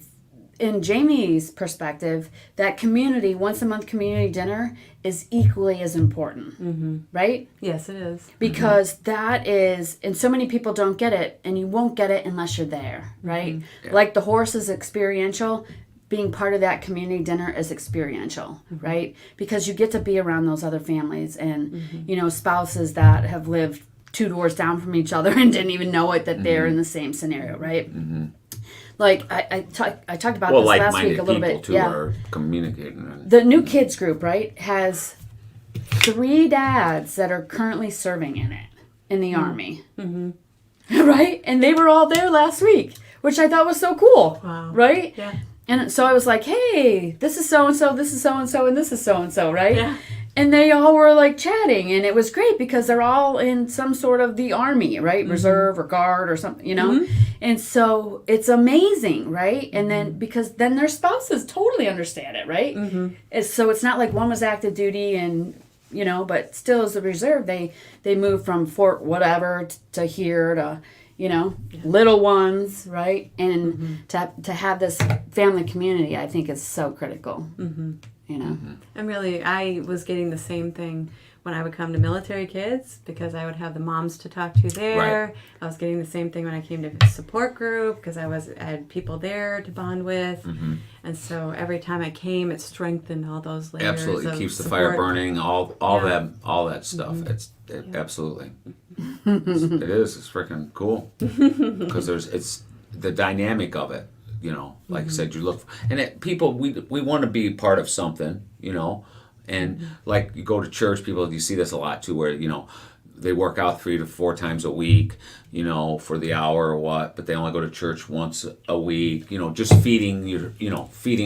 in Jamie's perspective, that community, once a month community dinner is equally as important, right? Yes, it is. Because that is, and so many people don't get it, and you won't get it unless you're there, right? Yeah. Like the horse is experiential, being part of that community dinner is experiential, right? Because you get to be around those other families and, spouses that have lived 2 doors down from each other and didn't even know it, that they're in the same scenario, right? Like I talked about this last like-minded week a little people bit. too are communicating. The new kids group, right, has 3 dads that are currently serving in the Army. Right? And they were all there last week, which I thought was so cool. Wow. Right? Yeah. And so I was like, hey, this is so-and-so, this is so-and-so, and this is so-and-so, right? Yeah. And they all were like chatting, and it was great because they're all in some sort of the Army, right? Reserve or Guard or something, And so it's amazing, right? And then because then their spouses totally understand it, right? So it's not like one was active duty and but still as a reserve, they moved from Fort whatever to here to little ones, right? And to have this family community, I think is so critical. And really, I was getting the same thing when I would come to military kids because I would have the moms to talk to there. Right. I was getting the same thing when I came to support group because I had people there to bond with. And so every time I came, it strengthened all those layers. Absolutely, of keeps the support. fire burning. All that stuff. Absolutely. It is. It's freaking cool because it's the dynamic of it. Like I said, you look people. We want to be part of something. And like you go to church, people, you see this a lot too, where they work out 3 to 4 times a week, for the hour or what, but they only go to church once a week, just feeding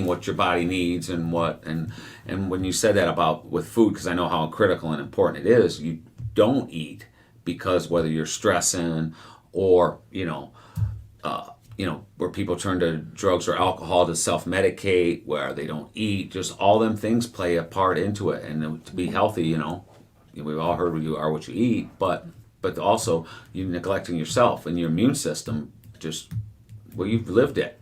what your body needs and what, and when you said that about with food, because I know how critical and important it is, you don't eat because whether you're stressing or, where people turn to drugs or alcohol to self-medicate, where they don't eat, just all them things play a part into it. And to be healthy, we've all heard you are what you eat, but also you're neglecting yourself and your immune system. You've lived it,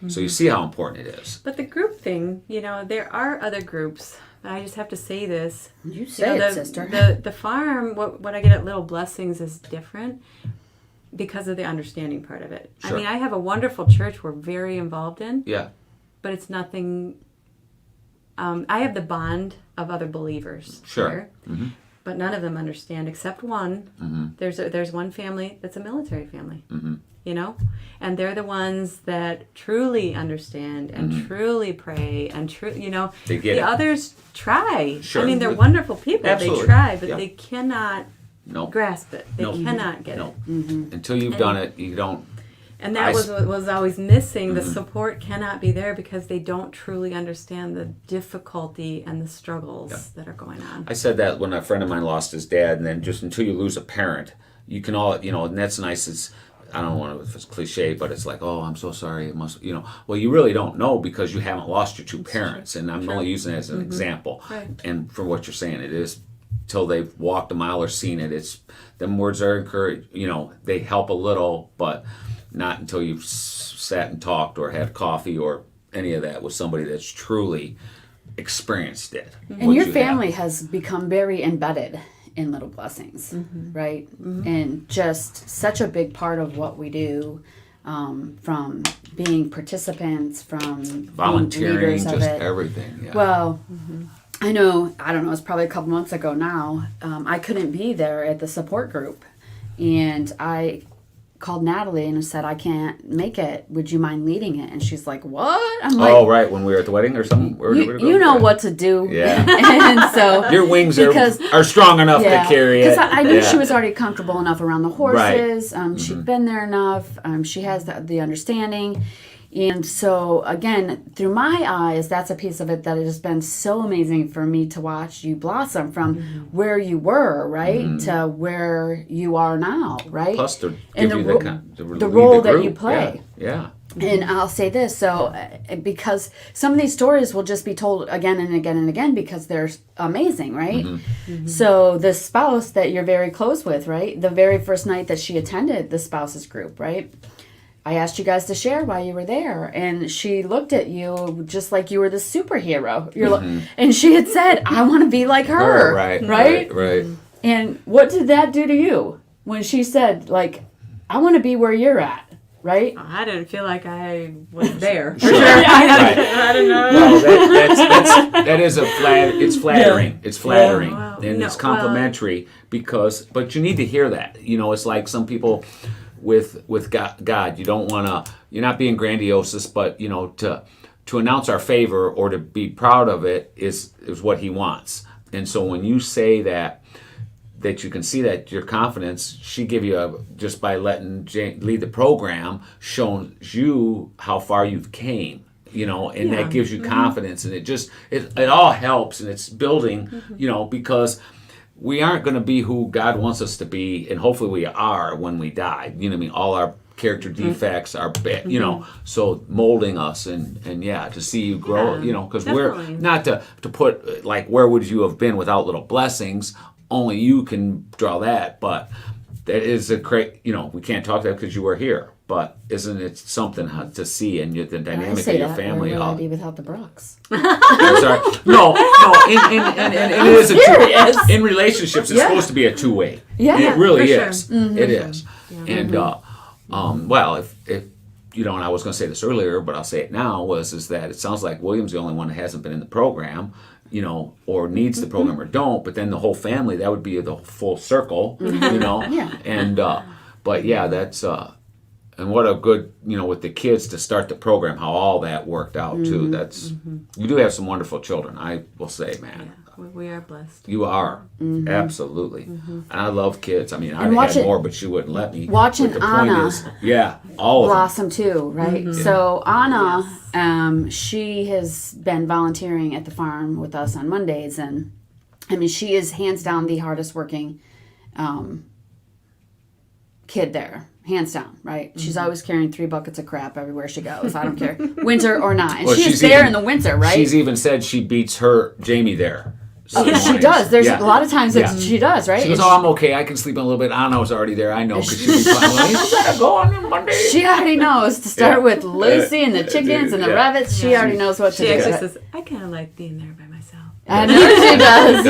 so you see how important it is. But the group thing, there are other groups. I just have to say this. You say it, sister. The farm, what I get at Little Blessings is different because of the understanding part of it. Sure. I mean, I have a wonderful church we're very involved in. Yeah. But it's nothing. I have the bond of other believers. Sure. Here, but none of them understand except one. There's one family that's a military family. And they're the ones that truly understand and truly pray and They get the it. others try. Sure. I mean, they're wonderful people. Absolutely. They try, but Yeah. they cannot Nope. grasp it. They Nope. cannot get No. it. Until you've done it, you don't. And that was what was always missing. The support cannot be there because they don't truly understand the difficulty and the struggles that are going on. I said that when a friend of mine lost his dad, and then just until you lose a parent, you can all, and that's nice. It's, I don't want to, if it's cliche, but it's like, oh, I'm so sorry. It must, well, you really don't know because you haven't lost your two parents. And I'm only using it as an example. Right. And for what you're saying, it is till they've walked a mile or seen it. It's, them words are encouraged, they help a little, but not until you've sat and talked or had coffee or any of that with somebody that's truly experienced it. And your family has become very embedded in Little Blessings, right? And just such a big part of what we do, from being participants, from volunteering, being leaders of just it. everything. Yeah. Well, I don't know, it's probably a couple months ago now. I couldn't be there at the support group, and I called Natalie and said, I can't make it. Would you mind leading it? And she's like, what? I'm like, oh, right, when we were at the wedding or something? you know what to do. Yeah. And so your wings are strong enough to carry it. Because I knew she was already comfortable enough around the horses. Right. She'd been there enough. She has the understanding. And so, again, through my eyes, that's a piece of it that has been so amazing for me to watch you blossom from where you were, right, to where you are now, right? Plus, to and give you the role that you play. Yeah. And I'll say this, so because some of these stories will just be told again and again and again because they're amazing, right? So the spouse that you're very close with, right? The very first night that she attended the spouses group, right? I asked you guys to share while you were there, and she looked at you just like you were the superhero. And she had said, "I want to be like her." Right. And what did that do to you when she said, like, "I want to be where you're at"? Right? I didn't feel like I was there. Sure. I don't know. Well, that is it's flattering. It's flattering. Yeah. And it's complimentary but you need to hear that. It's like some people with God, you don't want to, you're not being grandiose, but, to announce our favor or to be proud of it is what he wants. And so when you say that you can see that your confidence, she give you just by letting Jane lead the program, shows you how far you've came, and that gives you confidence, and it all helps, and it's building, because we aren't going to be who God wants us to be, and hopefully we are when we die. All our character defects are bad, so molding us and to see you grow, because we're not to put like, where would you have been without Little Blessings? Only you can draw that, but that is a great, we can't talk that because you were here, but isn't it something to see and the dynamic of your family? Where would I be without the Brooks? I'm sorry. No, and it is in relationships. It's supposed to be a two-way. Yeah, it really sure. is. It is. Yeah. And well, if and I was going to say this earlier, but I'll say it now. Is that it sounds like William's the only one that hasn't been in the program, or needs the program or don't. But then the whole family, that would be the full circle, Yeah. And but yeah, that's. And what a good, with the kids to start the program, how all that worked out too. That's you do have some wonderful children, I will say, man. Yeah, we are blessed. You are, absolutely. And I love kids. I mean, I had more, but she wouldn't let me. Watching Anna, all of them. blossom too, right? So Anna, she has been volunteering at the farm with us on Mondays, and I mean, she is hands down the hardest working kid there. Hands down, right? She's always carrying 3 buckets of crap everywhere she goes. I don't care, winter or not. And she's there in the winter, right? She's even said she beats Jamie there. She does. There's a lot of times that she does, right? She goes, I'm okay. I can sleep in a little bit. Anna's already there. I know because she'll be fine. Well, you gotta go on Monday. She already knows to start with Lucy and the chickens and the rabbits. She already knows what to do. She actually says, I kind of like being there by myself. I know she does.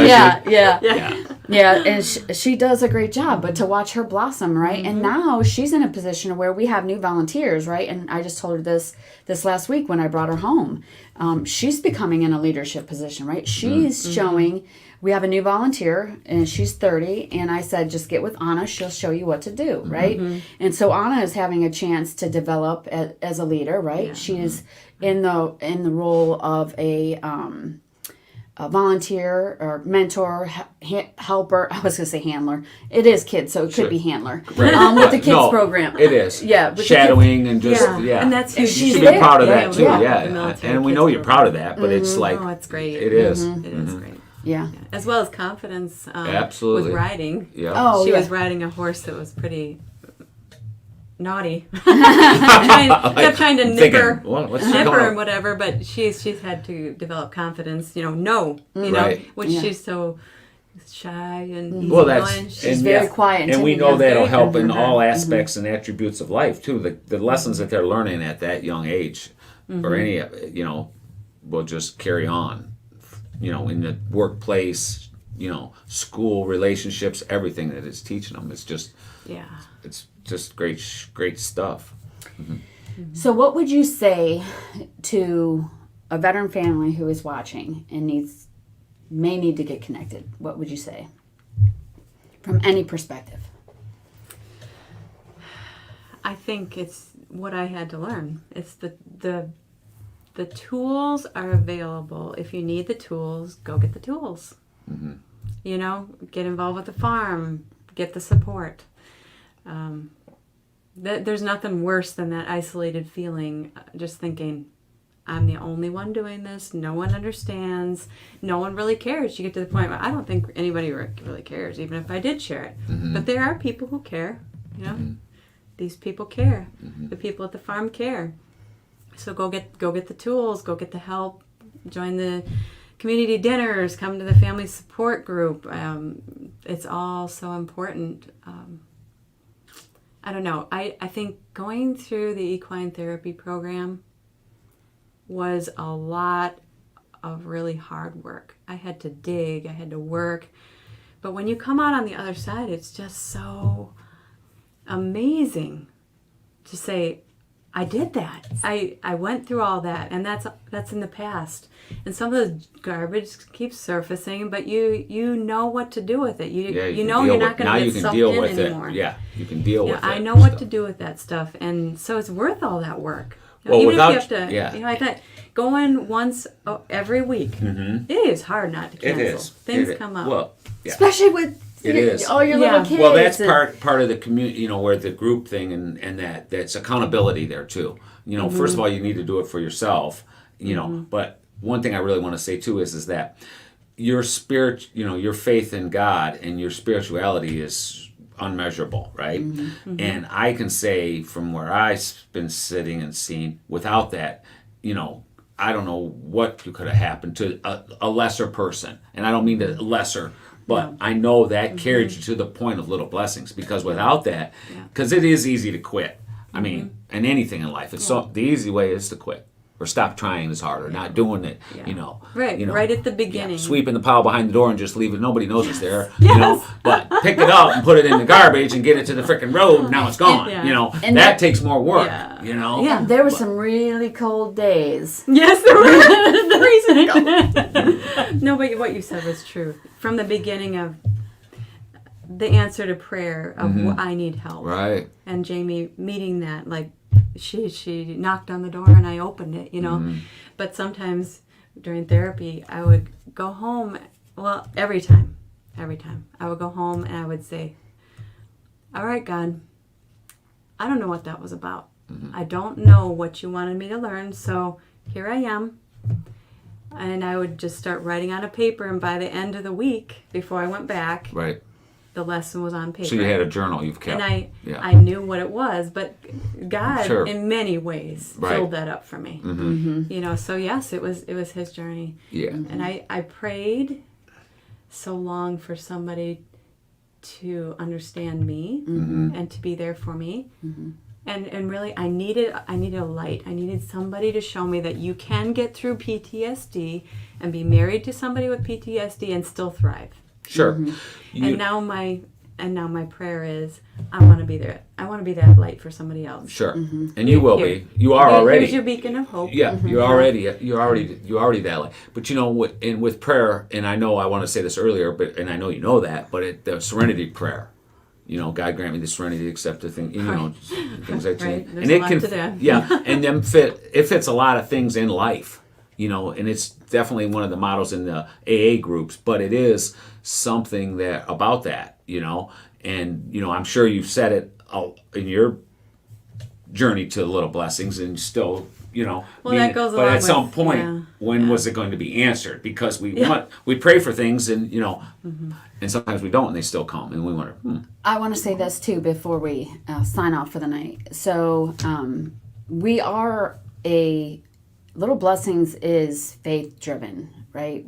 Yeah, and she does a great job. But to watch her blossom, right? And now she's in a position where we have new volunteers, right? And I just told her this last week when I brought her home. She's becoming in a leadership position, right? She's showing. We have a new volunteer, and she's 30. And I said, just get with Anna. She'll show you what to do, right? And so Anna is having a chance to develop as a leader, right? She is in the role of a a volunteer or mentor, helper. I was going to say handler. It is kids, so it Sure. could be handler. Right. With the kids No, program. It is. Yeah, with the Shadowing and just, Yeah. And that's And huge. she's you should be there. proud of Yeah, that too, yeah. yeah. The military And we kids know you're program. proud of that, but it's like, Oh, it's great. it is. It is great. Yeah. As well as confidence Absolutely. with riding. Yeah. Oh, She yeah. was riding a horse that was pretty naughty. kept trying to I'm nip thinking, her, well, what's she nip going her on? and whatever, but she's had to develop confidence, you know, Right. which Yeah. she's so shy and Well, that's easygoing. She's very quiet and and we timid, know yeah. that'll Very help in good. all aspects and attributes of life too. The lessons that they're learning at that young age, or any of it, will just carry on. In the workplace, school relationships, everything that it's teaching them. It's just great stuff. So, what would you say to a veteran family who is watching and may need to get connected? What would you say from any perspective? I think it's what I had to learn. It's the tools are available. If you need the tools, go get the tools. Get involved with the farm, get the support. There's nothing worse than that isolated feeling, just thinking, I'm the only one doing this, no one understands, no one really cares. You get to the point where I don't think anybody really cares, even if I did share it. But there are people who care, These people care. The people at the farm care. So go get the tools, go get the help, join the community dinners, come to the family support group. It's all so important. I don't know. I think going through the equine therapy program was a lot of really hard work. I had to dig, I had to work. But when you come out on the other side, it's just so amazing to say, I did that. I went through all that, and that's in the past. And some of the garbage keeps surfacing, but you know what to do with it. You know you're not going to get sucked in anymore. Yeah, you can deal with it. I know what to do with that stuff, and so it's worth all that work. Well, Even without, if you have to, yeah. I thought going once every week, it is hard not to cancel. It is. Things It is. come up. Well, yeah. Especially with It is. all your Yeah. little kids. Well, that's and- part of the community, where the group thing and that's accountability there too. First of all, you need to do it for yourself, but one thing I really want to say too is that your spirit, your faith in God and your spirituality is unmeasurable, right? And I can say from where I've been sitting and seeing, without that, I don't know what could have happened to a lesser person. And I don't mean to lesser, but I know that carried you to the point of little blessings, because without that, because it is easy to quit. I mean, and anything in life, it's so the easy way is to quit or stop trying as hard or not doing it. Right, right at the beginning. Sweeping the pile behind the door and just leave it. Nobody knows it's there. But pick it up and put it in the garbage and get it to the frickin' road. Now it's gone. And that takes more work. Yeah. Yeah, there were some really cold days. Yes, there were. No, but what you said was true. From the beginning of the answer to prayer of I need help. Right. And Jamie meeting that, like she knocked on the door and I opened it, But sometimes during therapy, I would go home. Well, every time I would go home and I would say, all right, God, I don't know what that was about. I don't know what you wanted me to learn, so here I am. And I would just start writing on a paper, and by the end of the week, before I went back, Right. the lesson was on paper. So you had a journal you've kept. And I knew what it was, but God, Sure. in many ways, Right. filled that up for me. So yes, it was His journey. Yeah. And I prayed so long for somebody to understand me and to be there for me. And really, I needed a light. I needed somebody to show me that you can get through PTSD and be married to somebody with PTSD and still thrive. Sure. And now my prayer is, I want to be there. I want to be that light for somebody else. Sure. And you will be. You are already. Here's your beacon of hope. Yeah, you're already that light. But with prayer, and I know I want to say this earlier, and I know you know that, but the serenity prayer. God grant me the serenity to accept the thing, things like that. Right. There's And a it lot can, to that. yeah, and it fits a lot of things in life. and it's definitely one of the models in the AA groups, but it is something that about that, and I'm sure you've said it in your journey to Little Blessings, and still, that goes but along at some with, point, when was it going to be answered? Because we pray for things, and and sometimes we don't, and they still come, and we wonder. I want to say this too before we sign off for the night. So we are Little Blessings is faith driven, right?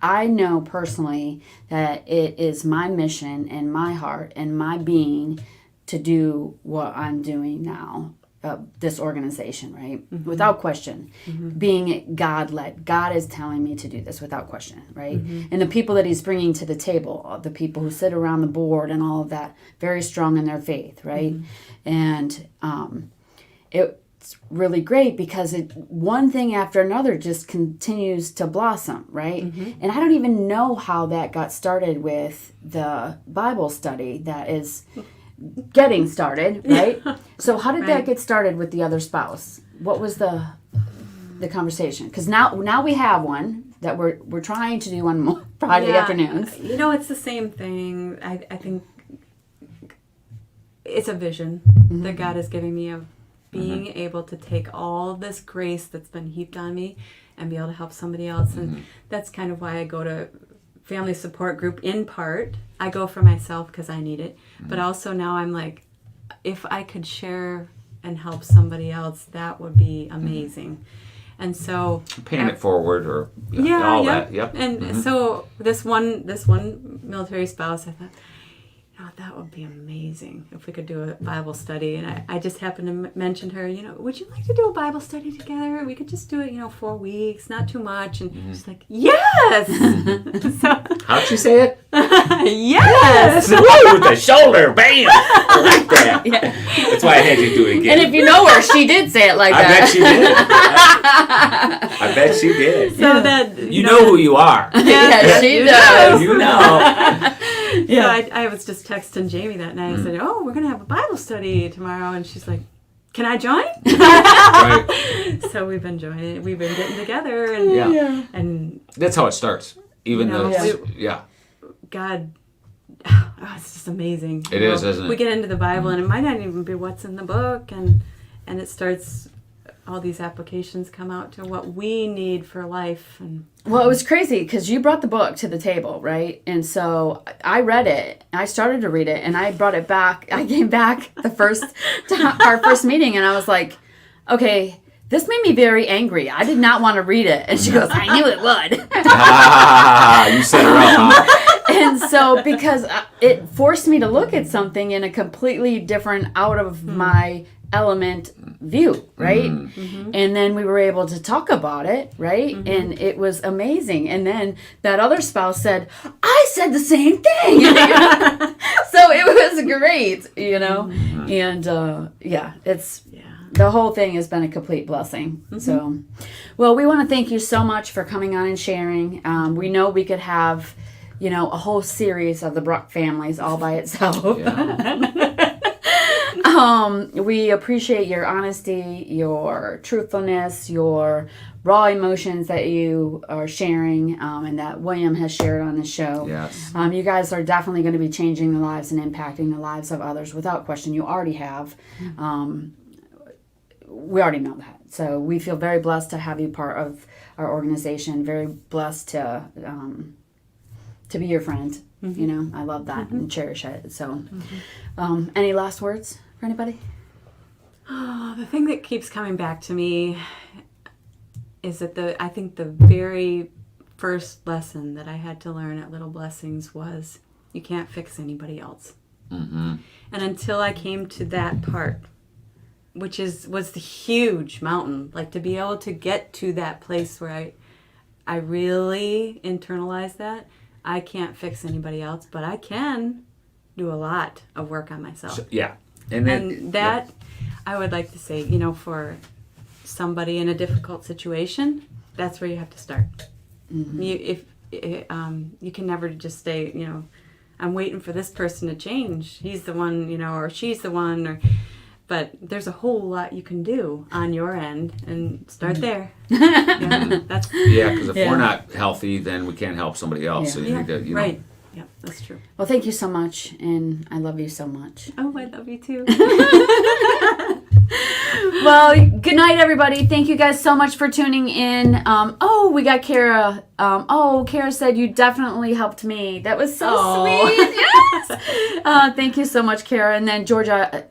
I know personally that it is my mission and my heart and my being to do what I'm doing now. This organization, right? Mm-hmm. Without question. Mm-hmm. Being God-led. God is telling me to do this without question, right? Mm-hmm. And the people that he's bringing to the table, the people who sit around the board and all of that, very strong in their faith, right? Mm-hmm. And it's really great because one thing after another just continues to blossom, right? Mm-hmm. And I don't even know how that got started with the Bible study that is getting started, right? So how did that get started with the other spouse? What was the conversation? Because now we have one that we're trying to do on Friday afternoons. It's the same thing. I think it's a vision that God is giving me of being able to take all this grace that's been heaped on me and be able to help somebody else. And that's kind of why I go to family support group. In part I go for myself because I need it, but also now I'm like, if I could share and help somebody else, that would be amazing. And so paying it forward or all that. Yep. And so this one military spouse, I thought, that would be amazing if we could do a Bible study. And I just happened to mention her, would you like to do a Bible study together? We could just do it, 4 weeks, not too much. And she's like, yes! So, how'd she say it? Yes! Woo, with the shoulder, bam! I like that. Yeah. That's why I had you do it again. And if you know her, she did say it like that. I bet she did. So that you know who you are. Yeah, she does. You know. Yeah. So I was just texting Jamie that night. I said, we're going to have a Bible study tomorrow. And she's like, can I join? Right. So we've been joining. We've been getting together. And, and that's how it starts. Even though, God, it's just amazing. It is, isn't it? We get into the Bible, and it might not even be what's in the book. And it starts, all these applications come out to what we need for life. And well, it was crazy because you brought the book to the table, right? And so I read it. I started to read it, and I brought it back. I came back our first meeting, and I was like, okay, this made me very angry. I did not want to read it. And she goes, I knew it would. You set her up, huh? And so because it forced me to look at something in a completely different, out of my element view, right? Mm-hmm. And then we were able to talk about it, right? Mm-hmm. And it was amazing. And then that other spouse said, I said the same thing. So it was great, Mm-hmm. And it's the whole thing has been a complete blessing. Mm-hmm. So, well, we want to thank you so much for coming on and sharing. We know we could have, a whole series of the Bruck families all by itself. Yeah. We appreciate your honesty, your truthfulness, your raw emotions that you are sharing, and that William has shared on the show. Yes. You guys are definitely going to be changing the lives and impacting the lives of others without question. You already have. We already know that. So we feel very blessed to have you part of our organization, very blessed to be your friend. Mm-hmm. I love that and cherish it. So any last words for anybody? Oh, the thing that keeps coming back to me is that I think the very first lesson that I had to learn at Little Blessings was you can't fix anybody else. Mm-hmm. And until I came to that part, which was the huge mountain, like to be able to get to that place where I really internalized that I can't fix anybody else, but I can do a lot of work on myself. So, yeah. And that I would like to say, for somebody in a difficult situation, that's where you have to start. Mm-hmm. You can never just stay, I'm waiting for this person to change. He's the one, or she's the one, But there's a whole lot you can do on your end, and start there. Yeah, that's Yeah, because if Yeah. we're not healthy, then we can't help somebody else. So you need to, you know. right. Yeah, that's true. Well, thank you so much, and I love you so much. Oh, I love you too. Well, good night, everybody. Thank you guys so much for tuning in. We got Kara. Kara said you definitely helped me. That was so sweet. Yes. Thank you so much, Kara. And then Georgia,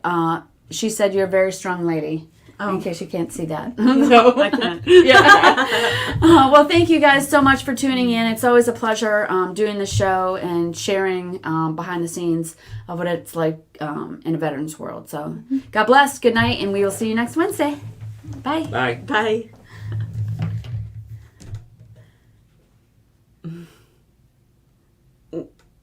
she said you're a very strong lady. In case you can't see that. So, I can't. yeah. Well, thank you guys so much for tuning in. It's always a pleasure doing the show and sharing behind the scenes of what it's like in a veterans world. So, God bless. Good night, and we will see you next Wednesday. Bye. Bye. Bye.